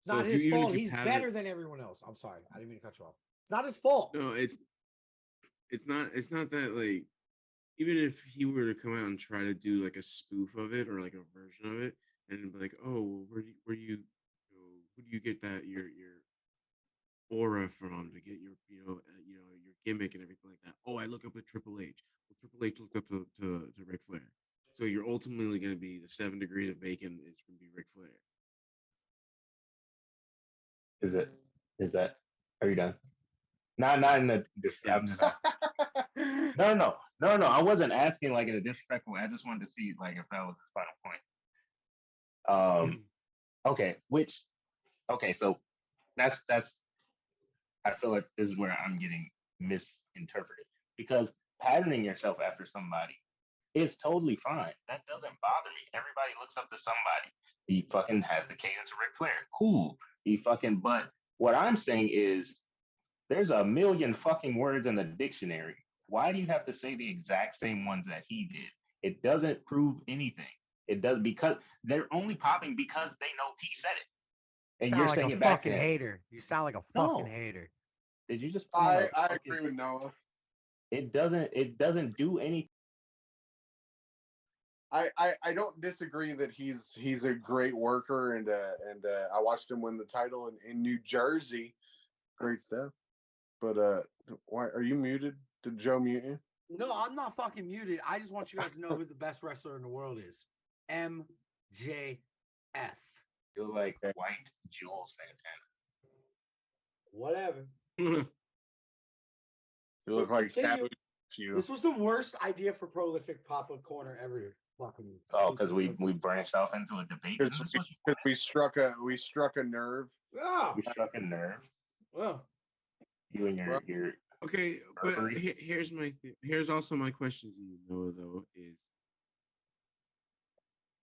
It's not his fault. He's better than everyone else. I'm sorry. I didn't mean to cut you off. It's not his fault. No, it's not that like even if he were to come out and try to do like a spoof of it or like a version of it and be like, oh, where do you who do you get that your aura from to get your your gimmick and everything like that? Oh, I look up at Triple H. Well, Triple H looked up to Ric Flair. So you're ultimately going to be the 7 degrees of bacon is going to be Ric Flair. Is that? Are you done? Not in the. I'm just asking. No. I wasn't asking like in a disrespectful way. I just wanted to see like if that was his final point. Okay. So that's. I feel like this is where I'm getting misinterpreted because patterning yourself after somebody is totally fine. That doesn't bother me. Everybody looks up to somebody. He fucking has the cadence of Ric Flair. Cool. But what I'm saying is there's a million fucking words in the dictionary. Why do you have to say the exact same ones that he did? It doesn't prove anything. It does because they're only popping because they know he said it. And you're saying it back to him. Hater. You sound like a fucking hater. Did you just? I agree with Noah. It doesn't do anything. I don't disagree that he's a great worker and I watched him win the title in New Jersey. Great stuff. But why are you muted? Did Joe mute you? No, I'm not fucking muted. I just want you guys to know who the best wrestler in the world is. MJF. You're like white Jules Santana. Whatever. You look like This was the worst idea for Prolific Pop-Up Corner ever. Oh, because we branched off into a debate. Because we struck a nerve. Yeah. We struck a nerve. Well, you and your okay, but here's also my question to you, Noah. Though is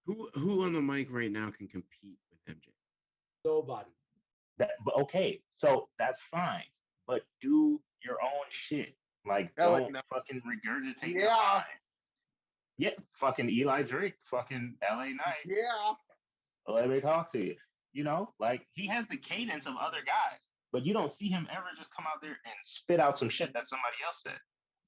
who on the mic right now can compete with MJ? Nobody. But okay, so that's fine. But do your own shit. Like don't fucking regurgitate. Yeah. Yeah, fucking Eli Drake, fucking LA Knight. Yeah. Let me talk to you. Like he has the cadence of other guys, but you don't see him ever just come out there and spit out some shit that somebody else said.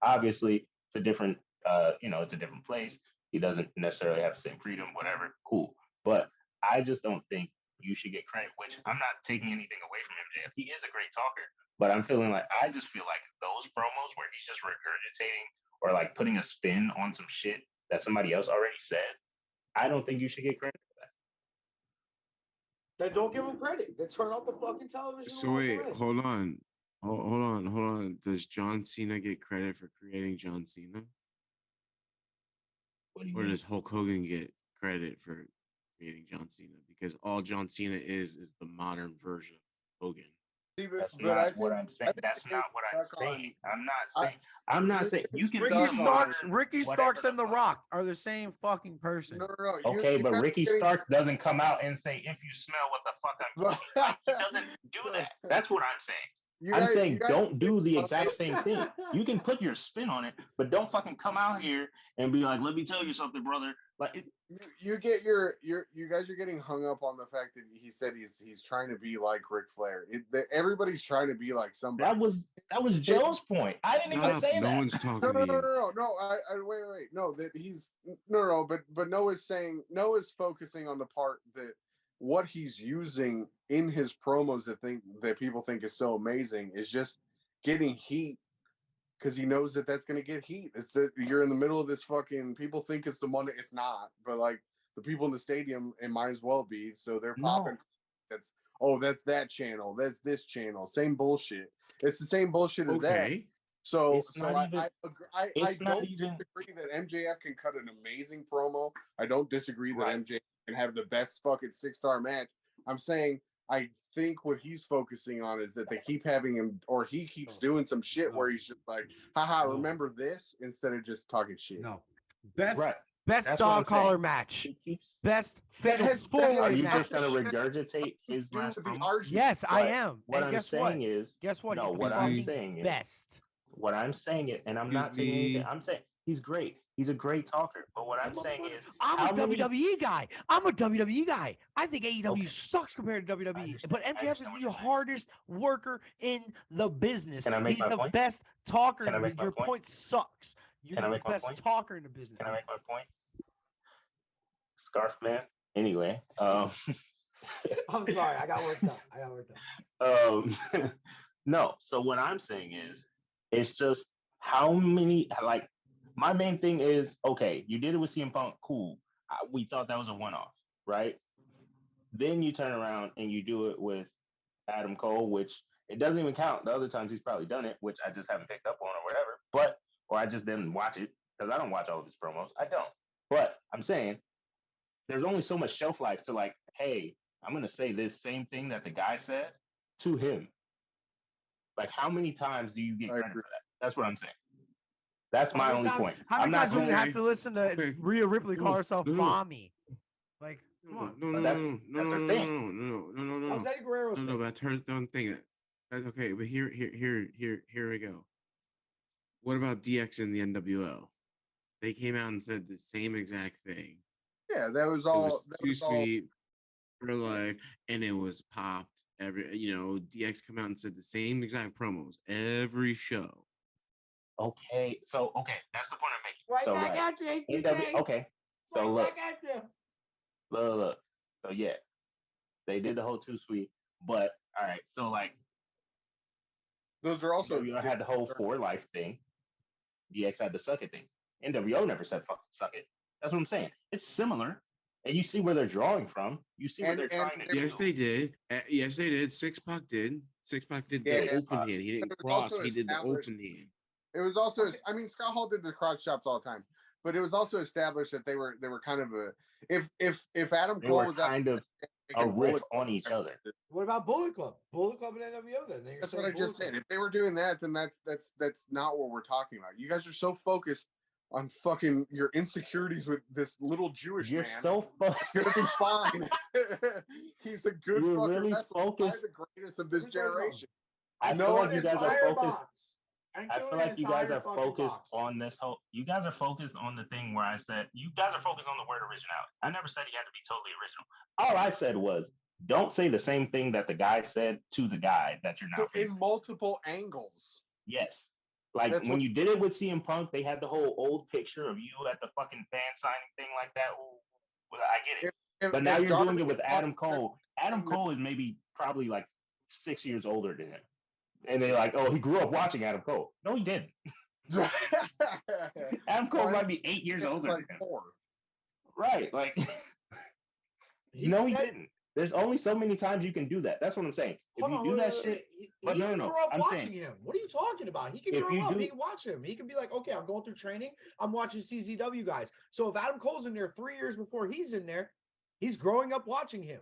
Obviously, it's a different, it's a different place. He doesn't necessarily have the same freedom, whatever. Cool. But I just don't think you should get credit, which I'm not taking anything away from MJF. He is a great talker, but I just feel like those promos where he's just regurgitating or like putting a spin on some shit that somebody else already said, I don't think you should get credit for that. Then don't give him credit. Then turn off the fucking television. So wait, hold on. Does John Cena get credit for creating John Cena? Or does Hulk Hogan get credit for creating John Cena? Because all John Cena is the modern version of Hogan. That's not what I'm saying. I'm not saying you can. Ricky Starks and The Rock are the same fucking person. No. Okay, but Ricky Starks doesn't come out and say, "If you smell what the fuck I'm doing," he doesn't do that. That's what I'm saying. I'm saying don't do the exact same thing. You can put your spin on it, but don't fucking come out here and be like, "Let me tell you something, brother." Like you guys are getting hung up on the fact that he said he's trying to be like Ric Flair. Everybody's trying to be like somebody. That was Joe's point. I didn't even say that. No one's talking. No. Wait. No, that he's no. But Noah's focusing on the part that what he's using in his promos that people think is so amazing is just getting heat because he knows that that's going to get heat. It's that you're in the middle of this fucking. People think it's the Monday. It's not, but like the people in the stadium, it might as well be. So they're popping. That's that channel. That's this channel. Same bullshit. It's the same bullshit as that. So I don't disagree that MJF can cut an amazing promo. I don't disagree that MJF can have the best fucking 6-star match. I'm saying I think what he's focusing on is that they keep having him, or he keeps doing some shit where he's just like, haha, remember this, instead of just talking shit. No. Best dog collar match. Best fatal four-way Are you match. just going to regurgitate his last promo? Yes, I am. What and I'm guess saying what? is, Guess what? No, He's what I'm saying best. What I'm saying is, and I'm not taking anything. I'm saying he's great. He's a great talker. But what I'm saying is, I'm a WWE guy. I think AEW sucks compared to WWE. But MJF is the hardest worker in the business. He's the best talker. Your point sucks. You're the best talker in the business. Can I make my point? Scarf man. Anyway. I'm sorry. I got worked up. No. So what I'm saying is, it's just how many, like, my main thing is, okay, you did it with CM Punk, cool. We thought that was a one-off, right? Then you turn around and you do it with Adam Cole, which it doesn't even count. The other times he's probably done it, which I just haven't picked up on or whatever. Or I just didn't watch it because I don't watch all of his promos. I don't. But I'm saying there's only so much shelf life to, like, hey, I'm going to say this same thing that the guy said to him. Like, how many times do you get credit for that? That's what I'm saying. That's my only point. How many times do we have to listen to Rhea Ripley call herself mommy? Like, come on. No. How's Eddie Guerrero? No, but don't think that. That's okay. But here we go. What about DX and the NWO? They came out and said the same exact thing. Yeah, that was all. Too sweet for life, and it was popped. DX come out and said the same exact promos every show. Okay, that's the point I'm making. Right back at you. Okay, so look. Look. So yeah, they did the whole too sweet, but all right. So like, those are also NWO had the whole for life thing. DX had the suck it thing. NWO never said fucking suck it. That's what I'm saying. It's similar. And you see where they're drawing from. You see where they're trying to do. Yes, they did. Yes, they did. Six-Pac did. Six-Pac did the open hand. He didn't cross. He did the open hand. It was also, I mean, Scott Hall did the crotch chops all the time, but it was also established that they were kind of a if Adam Cole was kind of a riff on each other. What about Bullet Club? Bullet Club and NWO then? That's what I just said. If they were doing that, then that's not what we're talking about. You guys are so focused on fucking your insecurities with this little Jewish man. You're so focused. It's gonna be fine. He's a good fucking really wrestler. He's the greatest of this generation. I know like you guys are focused. I feel like you guys are focused on this whole. You guys are focused on the thing where I said you guys are focused on the word originality. I never said he had to be totally original. All I said was don't say the same thing that the guy said to the guy that you're not. In multiple angles. Yes. Like when you did it with CM Punk, they had the whole old picture of you at the fucking fan signing thing like that. Well, I get it. But now you're doing it with Adam Cole. Adam Cole is probably like 6 years older than him. And they're like, oh, he grew up watching Adam Cole. No, he didn't. Adam Cole might be 8 years older than him. 4. Right. Like, no, he didn't. There's only so many times you can do that. That's what I'm saying. If you do that shit, but no. I'm watching him. What are you talking about? He can grow up. He can watch him. He can be like, okay, I'm going through training. I'm watching CZW guys. So if Adam Cole's in there 3 years before he's in there, he's growing up watching him.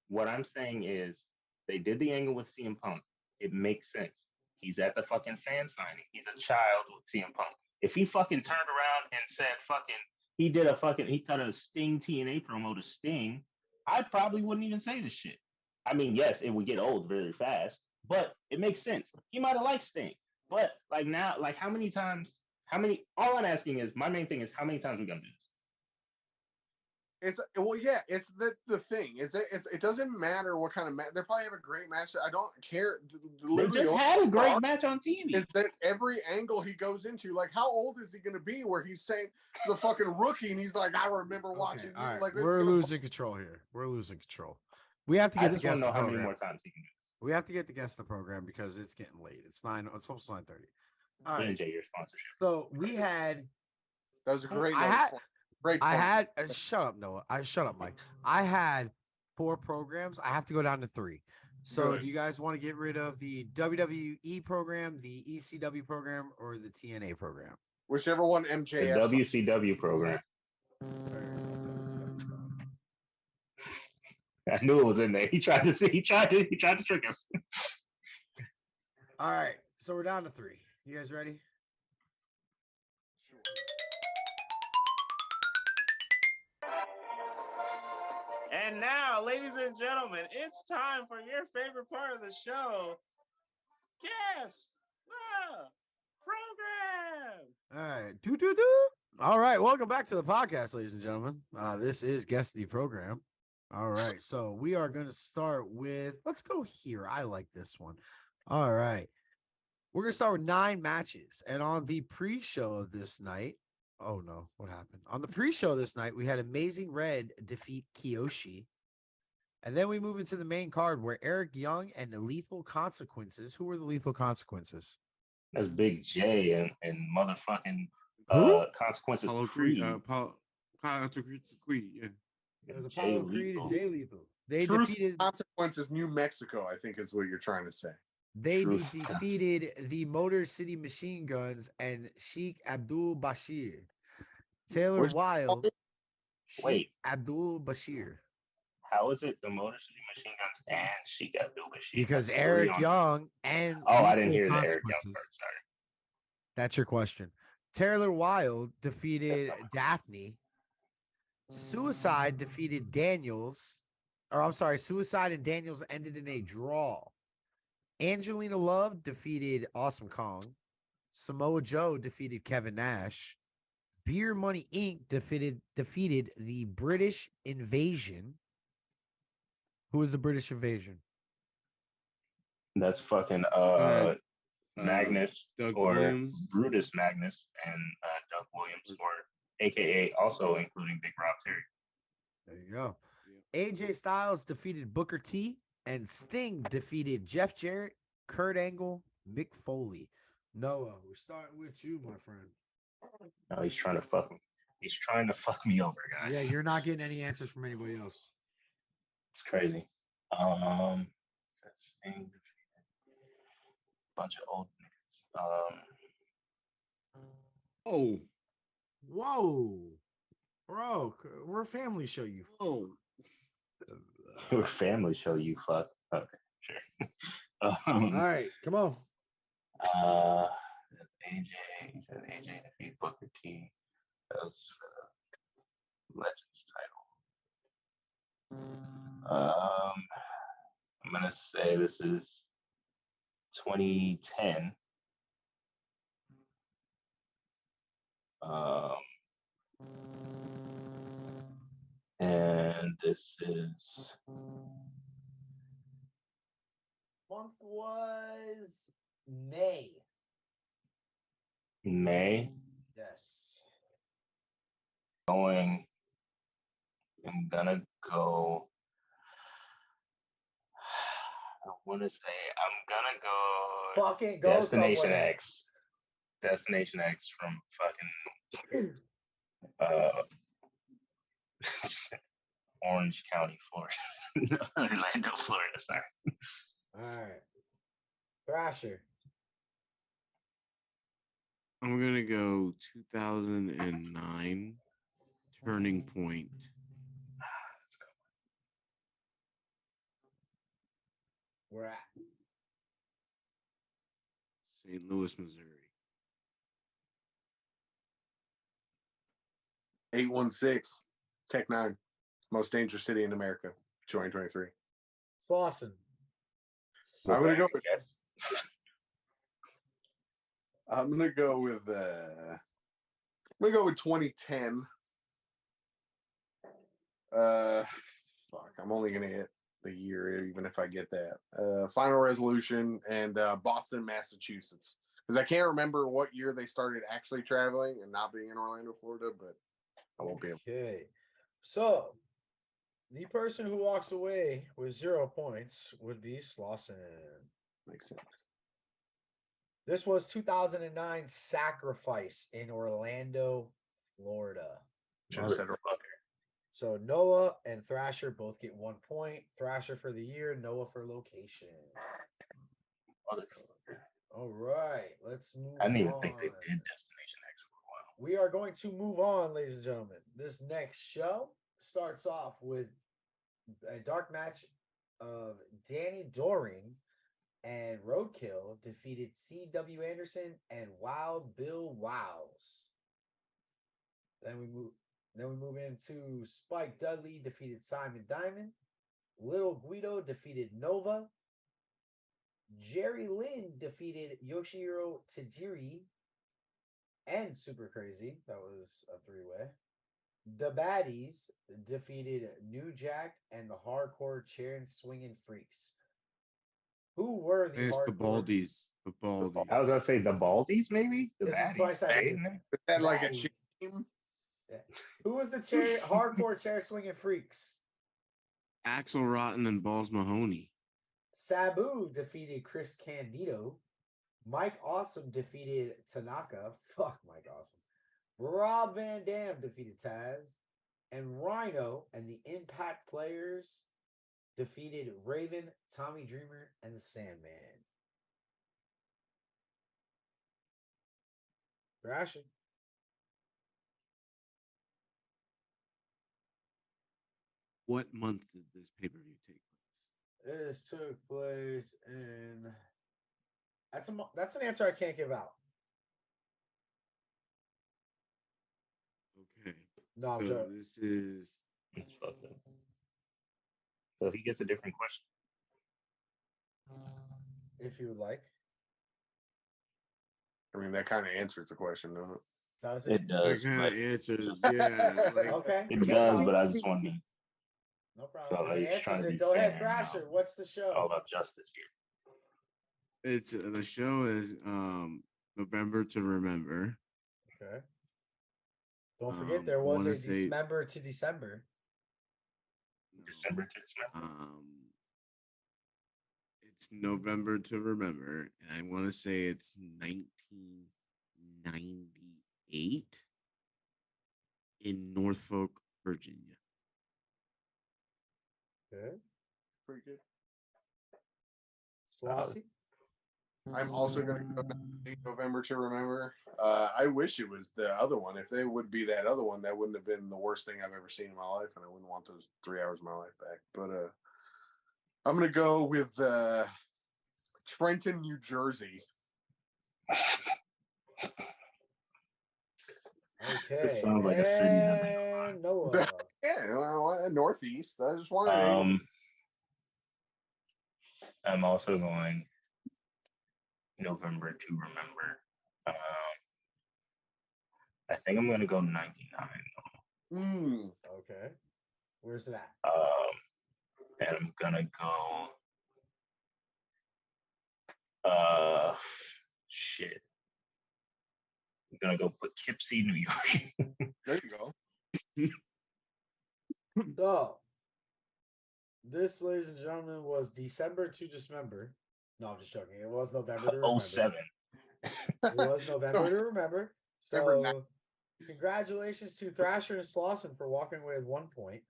What I'm saying is they did the angle with CM Punk. It makes sense. He's at the fucking fan signing. He's a child with CM Punk. If he fucking turned around and said he cut a Sting TNA promo to Sting, I probably wouldn't even say this shit. I mean, yes, it would get old very fast, but it makes sense. He might have liked Sting. But like now, like all I'm asking is, my main thing is how many times are we gonna do this? It's the thing is that it doesn't matter what kind of match. They probably have a great match. I don't care. They just had a great match on TV. Is that every angle he goes into? Like, how old is he going to be? Where he's saying the fucking rookie, and he's like, I remember watching. All right, like, we're losing control here. We're losing control. We have to I get the just want guest to the know how many program. more times he can do We have to get the guest the program because it's getting late. It's almost 9:30. All this. right. M&J, your sponsorship. So we had. That was a great. I note. had. Great. I point. had. Shut up, Noah. Shut up, Mike. I had 4 programs. I have to go down to 3. So, Good. do you guys want to get rid of the WWE program, the ECW program, or the TNA program? Whichever one The MJF. WCW program. I knew it was in there. He tried to trick us. All right. So we're down to 3. You guys ready? And now, ladies and gentlemen, it's time for your favorite part of the show. Guess the program. All right. Do. All right. Welcome back to the podcast, ladies and gentlemen. This is Guess the Program. All right. So we are going to start with, let's go here. I like this one. All right. We're going to start with 9 matches. And on the pre-show of this night, oh no, what happened? On the pre-show this night, we had Amazing Red defeat Kiyoshi. And then we move into the main card where Eric Young and the Lethal Consequences. Who were the Lethal Consequences? That's Big J and motherfucking Who? Consequences Apollo Creed. Creed. Apollo Creed. Yeah. It was Jay Apollo Creed and Lethal. Jay Lethal. They Truth defeated. Consequences, New Mexico. I think is what you're trying to say. They Truth. defeated the Motor City Machine Guns and Sheikh Abdul Bashir. Taylor Where's- Wilde. Sheikh Wait. Abdul Bashir. How is it the Motor City Machine Guns and Sheikh Abdul Bashir? Because That's Eric 3 on- Young and Oh, I didn't Lethal hear the Eric Young Consequences. part. Sorry. That's your question. Taylor Wilde defeated Daphne. Suicide defeated Daniels. Or I'm sorry, Suicide and Daniels ended in a draw. Angelina Love defeated Awesome Kong. Samoa Joe defeated Kevin Nash. Beer Money Inc. defeated the British Invasion. Who is the British Invasion? That's fucking Magnus Doug or Williams. Brutus Magnus and Doug Williams, or AKA also including Big Rob Terry. There you go. AJ Styles defeated Booker T, and Sting defeated Jeff Jarrett, Kurt Angle, Mick Foley. Noah, we're starting with you, my friend. No, he's trying to fuck me. He's trying to fuck me over, guys. Yeah, you're not getting any answers from anybody else. It's crazy. That's Sting defeated bunch of old niggas. Oh, Whoa, bro, we're a family show. You. oh. Your family show, you fuck. Okay, sure. All right, come on. AJ, he said AJ defeat Booker T. That was for the Legends title. I'm gonna say this is 2010. And this is Month was May. May. Yes. I'm gonna go. I want to say I'm gonna go Fucking go Destination somewhere. X. Destination X from fucking Orange County, Florida. Orlando, Florida, sorry. All right. Thrasher. I'm gonna go 2009 Turning Point. We're at. St. Louis, Missouri. 816 Tech 9, most dangerous city in America, 2023. Slauson. I'm gonna go with. Yes. I'm gonna go with. I'm gonna go with 2010. Fuck, I'm only gonna hit the year, even if I get that. Final Resolution and Boston, Massachusetts, because I can't remember what year they started actually traveling and not being in Orlando, Florida, but I won't be able. Okay. So The person who walks away with 0 points would be Slauson. Makes sense. This was 2009 Sacrifice in Orlando, Florida. Motherfucker. So Noah and Thrasher both get 1 point. Thrasher for the year, Noah for location. Motherfucker. All right, let's move I didn't on. even think they did Destination X for a while. We are going to move on, ladies and gentlemen. This next show starts off with a dark match of Danny Doring and Roadkill defeated C.W. Anderson and Wild Bill Wiles. Then we move into Spike Dudley defeated Simon Diamond. Little Guido defeated Nova. Jerry Lynn defeated Yoshihiro Tajiri and Super Crazy. That was a 3-way. The Baddies defeated New Jack and the Hardcore Chair and Swinging Freaks. Who were the It's the hardcore? Baldies. The Baldies. I was gonna say the Baldies, maybe. The This is twice baddies. I Hey, did this. man. Is that like a Baddies. team? Who was the hardcore chair swinging freaks? Axel Rotten and Balls Mahoney. Sabu defeated Chris Candido. Mike Awesome defeated Tanaka. Fuck Mike Awesome. Rob Van Dam defeated Taz. And Rhino and the Impact Players defeated Raven, Tommy Dreamer, and the Sandman. Thrasher. What month did this pay-per-view take place? This took place in. That's an answer I can't give out. Okay. No, I'm So joking. this is It's fucked up. So he gets a different question. If you would like. I mean, that kind of answers the question, doesn't it? That was It it. does, that kind but of answers. Yeah. Like, Okay. it no does, problem. but I just wanted to No felt problem. like If it he's trying answers to it, be go ahead, fair and, Thrasher. What's the show? all about justice here. it's the show is November to Remember. Okay. Don't forget there I was wanna a say- December to December. December to December. It's November to Remember, and I want to say it's 1998 in Norfolk, Virginia. Okay. Pretty good. Slossie. I'm also going to go November to Remember. I wish it was the other one. If they would be that other one, that wouldn't have been the worst thing I've ever seen in my life, and I wouldn't want those 3 hours of my life back. But I'm going to go with Trenton, New Jersey. Okay. sounds like a city that they And Noah. Yeah, well, Northeast. I just wanted I'm also going November to Remember. I think I'm gonna go 99. Okay. Where's it at? And I'm gonna go. Shit. I'm gonna go Poughkeepsie, New York. There you go. So, this, ladies and gentlemen, was December to December. No, I'm just joking. It was November to Remember. 07. It was November to Remember. November So, congratulations to Thrasher and Slauson for walking away with 1 point.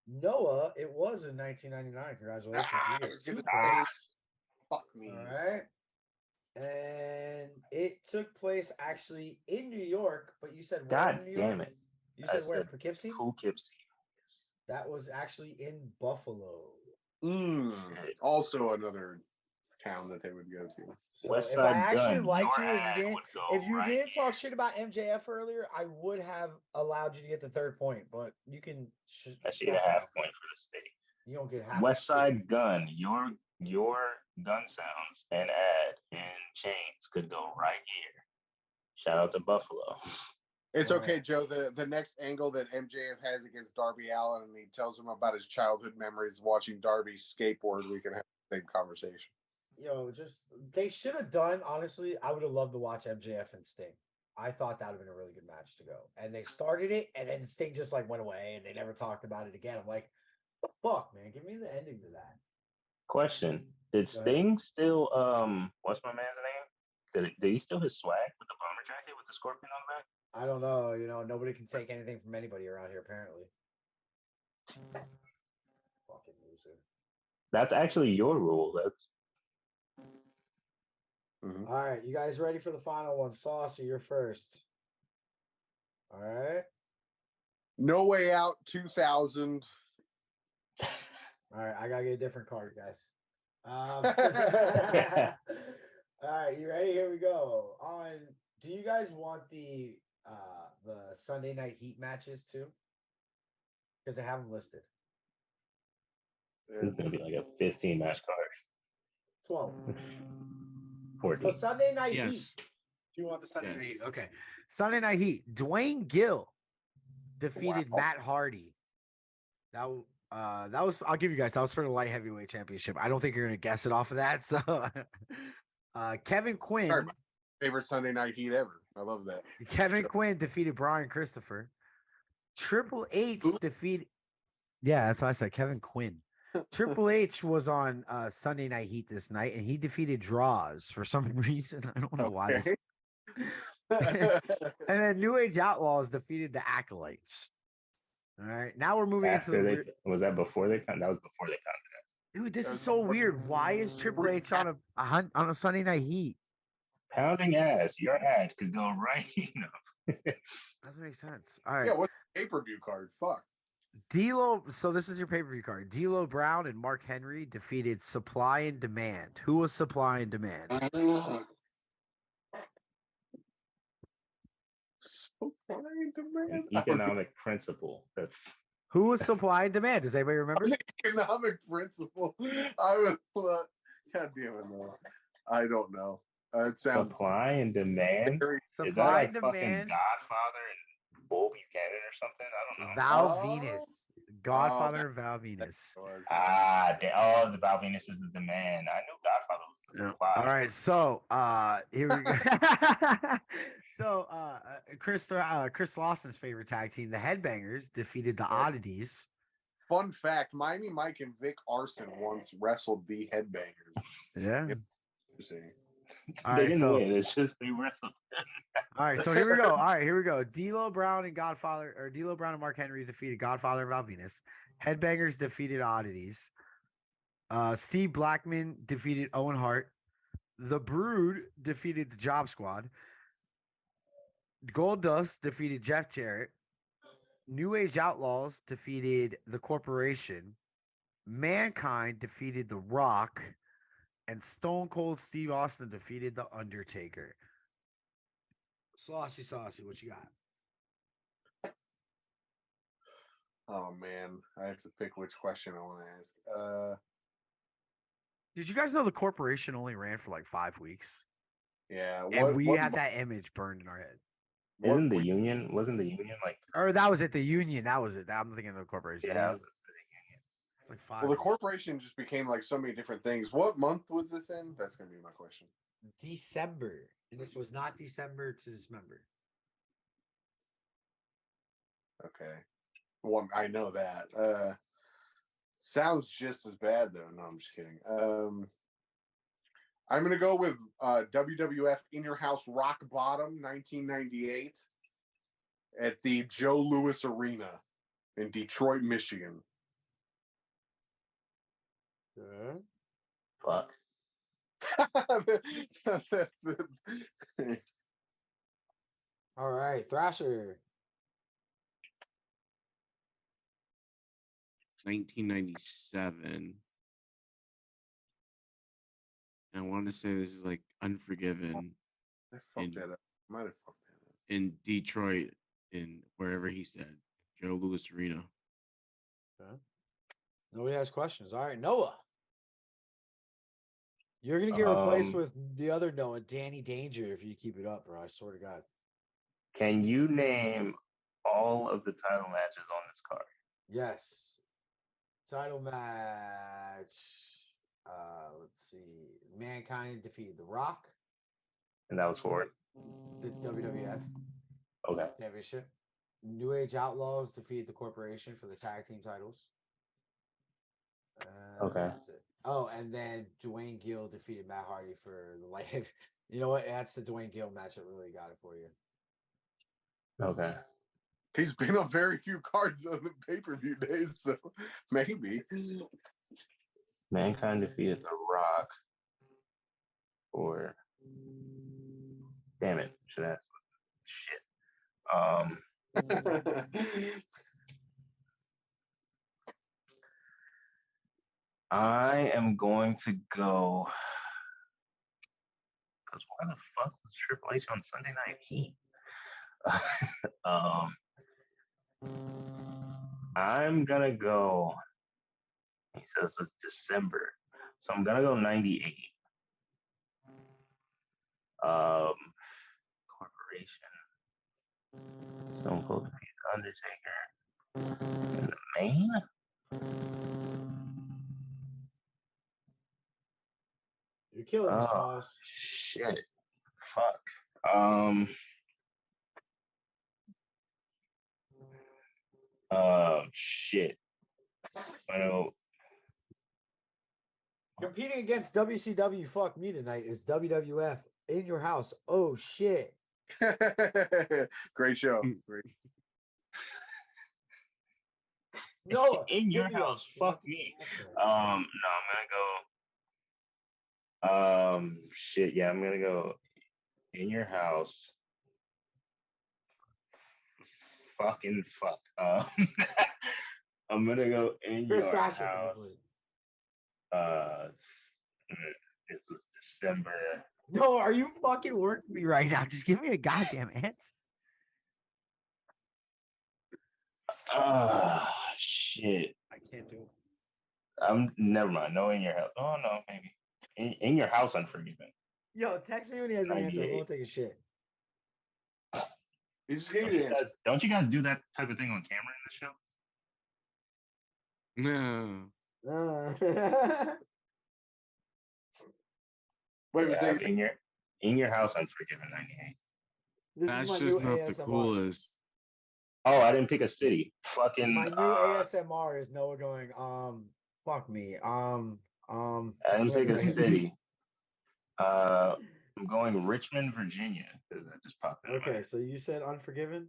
Noah, it was in 1999. Congratulations. I You was get 2 gonna say, points. fuck me. All right. And it took place actually in New York, but you said where God in New York? damn it. You I said where? said Poughkeepsie? Poughkeepsie. That was actually in Buffalo. Also another town that they would go to. So West if I Side actually Gun, liked your you and ad you didn't, would go if you right didn't talk here. shit about MJF earlier, I would have allowed you to get the 3rd point. But you can. I should get a half point for the state. You don't get half. West Side Gun, your gun sounds and ad and chains could go right here. Shout out to Buffalo. It's Wow. okay, Joe. The next angle that MJF has against Darby Allin, and he tells him about his childhood memories watching Darby skateboard, we can have the same conversation. Yo, just they should have done. Honestly, I would have loved to watch MJF and Sting. I thought that would have been a really good match to go. And they started it, and then Sting just like went away, and they never talked about it again. I'm like, the fuck, man? Give me the ending to that. Question: Did Go ahead. Sting still what's my man's name? Did he still his swag with the bomber jacket with the scorpion on the back? I don't know. You know, nobody can take anything from anybody around here, apparently. Fucking loser. That's actually your rule. That's Mhm. All right, you guys ready for the final one? Saucy, you're first. All right. No Way Out 2000. All right, I gotta get a different card, guys. All right, you ready? Here we go. Do you guys want the Sunday Night Heat matches too? Because I have them listed. this is gonna be like a 15 match card. 12. 14. So Sunday Night Yes. Heat. Do you want the Sunday Night Yes. Heat? Okay. Sunday Night Heat. Dwayne Gill defeated Wow. Matt Hardy. That was I'll give you guys that was for the light heavyweight championship. I don't think you're gonna guess it off of that. So Kevin Quinn. Sorry, my favorite Sunday Night Heat ever. I love that. Kevin Quinn defeated Brian Christopher. Triple H defeated. Yeah, that's what I said. Kevin Quinn. Triple H was on Sunday Night Heat this night, and he defeated Draws for some reason. I don't know why. This... Okay. And then New Age Outlaws defeated the Acolytes. All right, now we're moving into After the. they was that before they come? That was before they come. Dude, this is so weird. Why is Triple H on a Sunday Night Heat? Pounding ass. Your ad could go right. Doesn't make sense. All right. Yeah, what's the pay-per-view card? Fuck. D'Lo, so this is your pay-per-view card. D'Lo Brown and Mark Henry defeated Supply and Demand. Who was Supply and Demand? So fine, man. Economic principle. That's Who was Supply and Demand? Does anybody remember? Economic principle. I would. God damn it, no. I don't know. It sounds supply and demand. very. Is that Supply like and fucking Demand. Godfather and Bull Buchanan or something? I don't know. Val Oh. Venus. Godfather of Val Venus. The Val Venus is the demand. I knew Godfather was the supply. All right, so here we go. So Chris Lawson's favorite tag team, the Headbangers, defeated the Oddities. Fun fact: Miami Mike and Vic Arson once wrestled the Headbangers. Yeah. Interesting. All They right, didn't so win. It's just they wrestled. all right, so here we go. All right, here we go. D'Lo Brown and Mark Henry defeated Godfather and Val Venus. Headbangers defeated Oddities. Steve Blackman defeated Owen Hart. The Brood defeated the Job Squad. Goldust defeated Jeff Jarrett. New Age Outlaws defeated the Corporation. Mankind defeated The Rock. And Stone Cold Steve Austin defeated The Undertaker. Saucy, what you got? Oh man, I have to pick which question I want to ask. Did you guys know the Corporation only ran for like 5 weeks? Yeah, And we had that image burned in our head. Wasn't the union like? Or that was it. The Union. That was it. I'm thinking of the Corporation. Yeah. It's like 5. Well, the Corporation just became like so many different things. What month was this in? That's gonna be my question. December. And this was not December to December. Okay. Well, I know that. Sounds just as bad though. No, I'm just kidding. I'm gonna go with WWF In Your House Rock Bottom 1998 at the Joe Louis Arena in Detroit, Michigan. Fuck. All right, Thrasher. 1997. I want to say this is like Unforgiven I fucked that up. Might have fucked that up. in Detroit, in wherever he said, Joe Louis Arena. Nobody has questions. All right, Noah. You're gonna get replaced with the other Noah, Danny Danger, if you keep it up, bro. I swear to God. Can you name all of the title matches on this card? Yes. Title match. Let's see. Mankind defeated The Rock. And that was for The WWF okay. Championship. New Age Outlaws defeated the Corporation for the tag team titles. Okay. That's it. Oh, and then Dwayne Gill defeated Matt Hardy for the light. You know what? That's the Dwayne Gill match that really got it for you. Okay. He's been on very few cards on the pay-per-view days, so maybe. Mankind defeated The Rock for. Damn it! Should ask. Shit. I am going to go. Because why the fuck was Triple H on Sunday Night Heat? I'm gonna go. He says it's December, so I'm gonna go 98. Corporation. Stone Cold defeated Undertaker in the main. You're killing me, Oh Smalls. shit! Fuck. Shit. I know. Competing against WCW, fuck me tonight, is WWF in your house. Oh shit. Great show. Great. No, In your house, fuck me. No, I'm gonna go. Shit. Yeah, I'm gonna go. In your house. Fucking fuck. I'm gonna go in Chris your Thrasher, house. This was December. No, are you fucking working me right now? Just give me a goddamn answer. Shit. I can't do it. Never mind. No, in your house. Oh no, maybe. In your house, Unforgiven. Yo, text me when he has an answer. I'm 98. gonna take a shit. He just gave you the answer. Don't you guys do that type of thing on camera in the show? No. Wait, was Yeah, that in your house, Unforgiven 98. This That's is my just new not ASMR. the coolest. Oh, I didn't pick a city. Fucking. My new ASMR is Noah going, fuck me. I didn't pick a city. I'm going Richmond, Virginia, because that just popped in my Okay, head. so you said Unforgiven?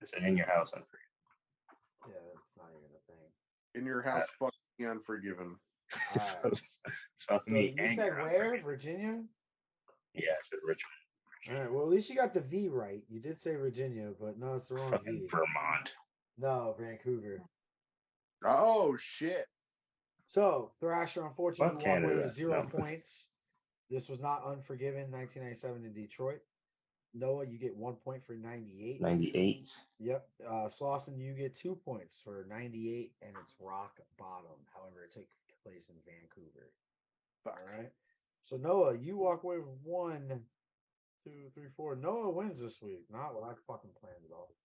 I said in your house, Unforgiven. Yeah, that's not even a thing. in your house? Fuck me, Unforgiven. Alright. Fuck So me, you said anger, where? Unforgiven. Virginia? Yeah, I said Richmond. All right. Well, at least you got the V right. You did say Virginia, but no, it's the wrong Fucking V. Vermont. No, Vancouver. Oh shit! So Thrasher, unfortunately, Fuck walked away Canada. with 0 No. points. This was not Unforgiven, 1997 in Detroit. Noah, you get 1 point for 98. 98. Yep. Slauson, you get 2 points for 98, and it's rock bottom. However, it took place in Vancouver. All right. So Noah, you walk away with 1, 2, 3, 4. Noah wins this week. Not what I fucking planned at all.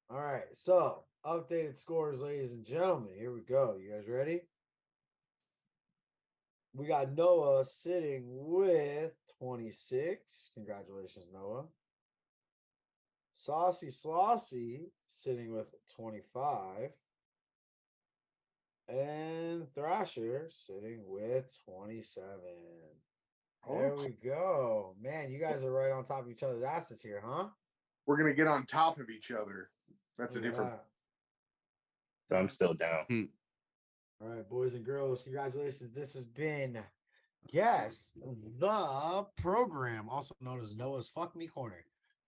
All right. So updated scores, ladies and gentlemen. Here we go. You guys ready? We got Noah sitting with 26. Congratulations, Noah. Saucy Slossy sitting with 25. And Thrasher sitting with 27. There we go. Man, you guys are right on top of each other's asses here, huh? We're gonna get on top of each other. That's a Look at different. that. So I'm still down. All right, boys and girls, congratulations. This has been Guess the Program, also known as Noah's Fuck Me Corner.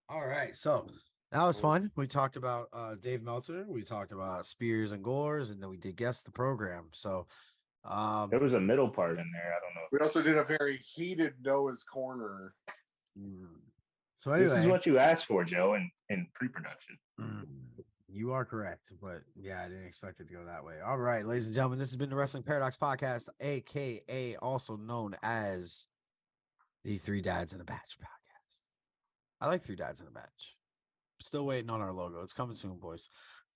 All right, so that was fun. We talked about Dave Meltzer, we talked about Spears and Gores, and then we did Guess the Program. So There was a middle part in there. I don't know. We also did a very heated Noah's Corner. So anyway, This is what you asked for, Joe, in pre-production. You are correct, but yeah, I didn't expect it to go that way. All right, ladies and gentlemen, this has been the Wrestling Paradox Podcast, aka also known as the Three Dads in a Batch podcast. I like Three Dads in a Batch. Still waiting on our logo. It's coming soon, boys.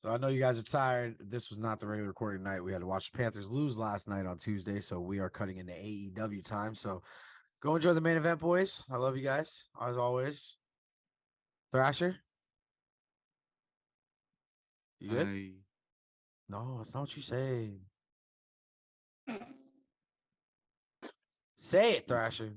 So I know you guys are tired. This was not the regular recording night. We had to watch the Panthers lose last night on Tuesday, so we are cutting into AEW time. So go enjoy the main event, boys. I love you guys, as always. Thrasher? You good? No, that's not what you say. Say it, Thrasher.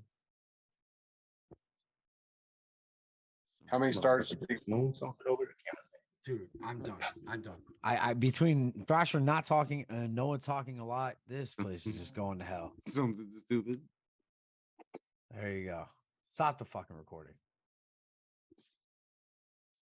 How many stars? Move something over the camera. Dude, I'm done. I'm done. I between Thrasher not talking and Noah talking a lot, this place is just going to hell. Something stupid. There you go. Stop the fucking recording.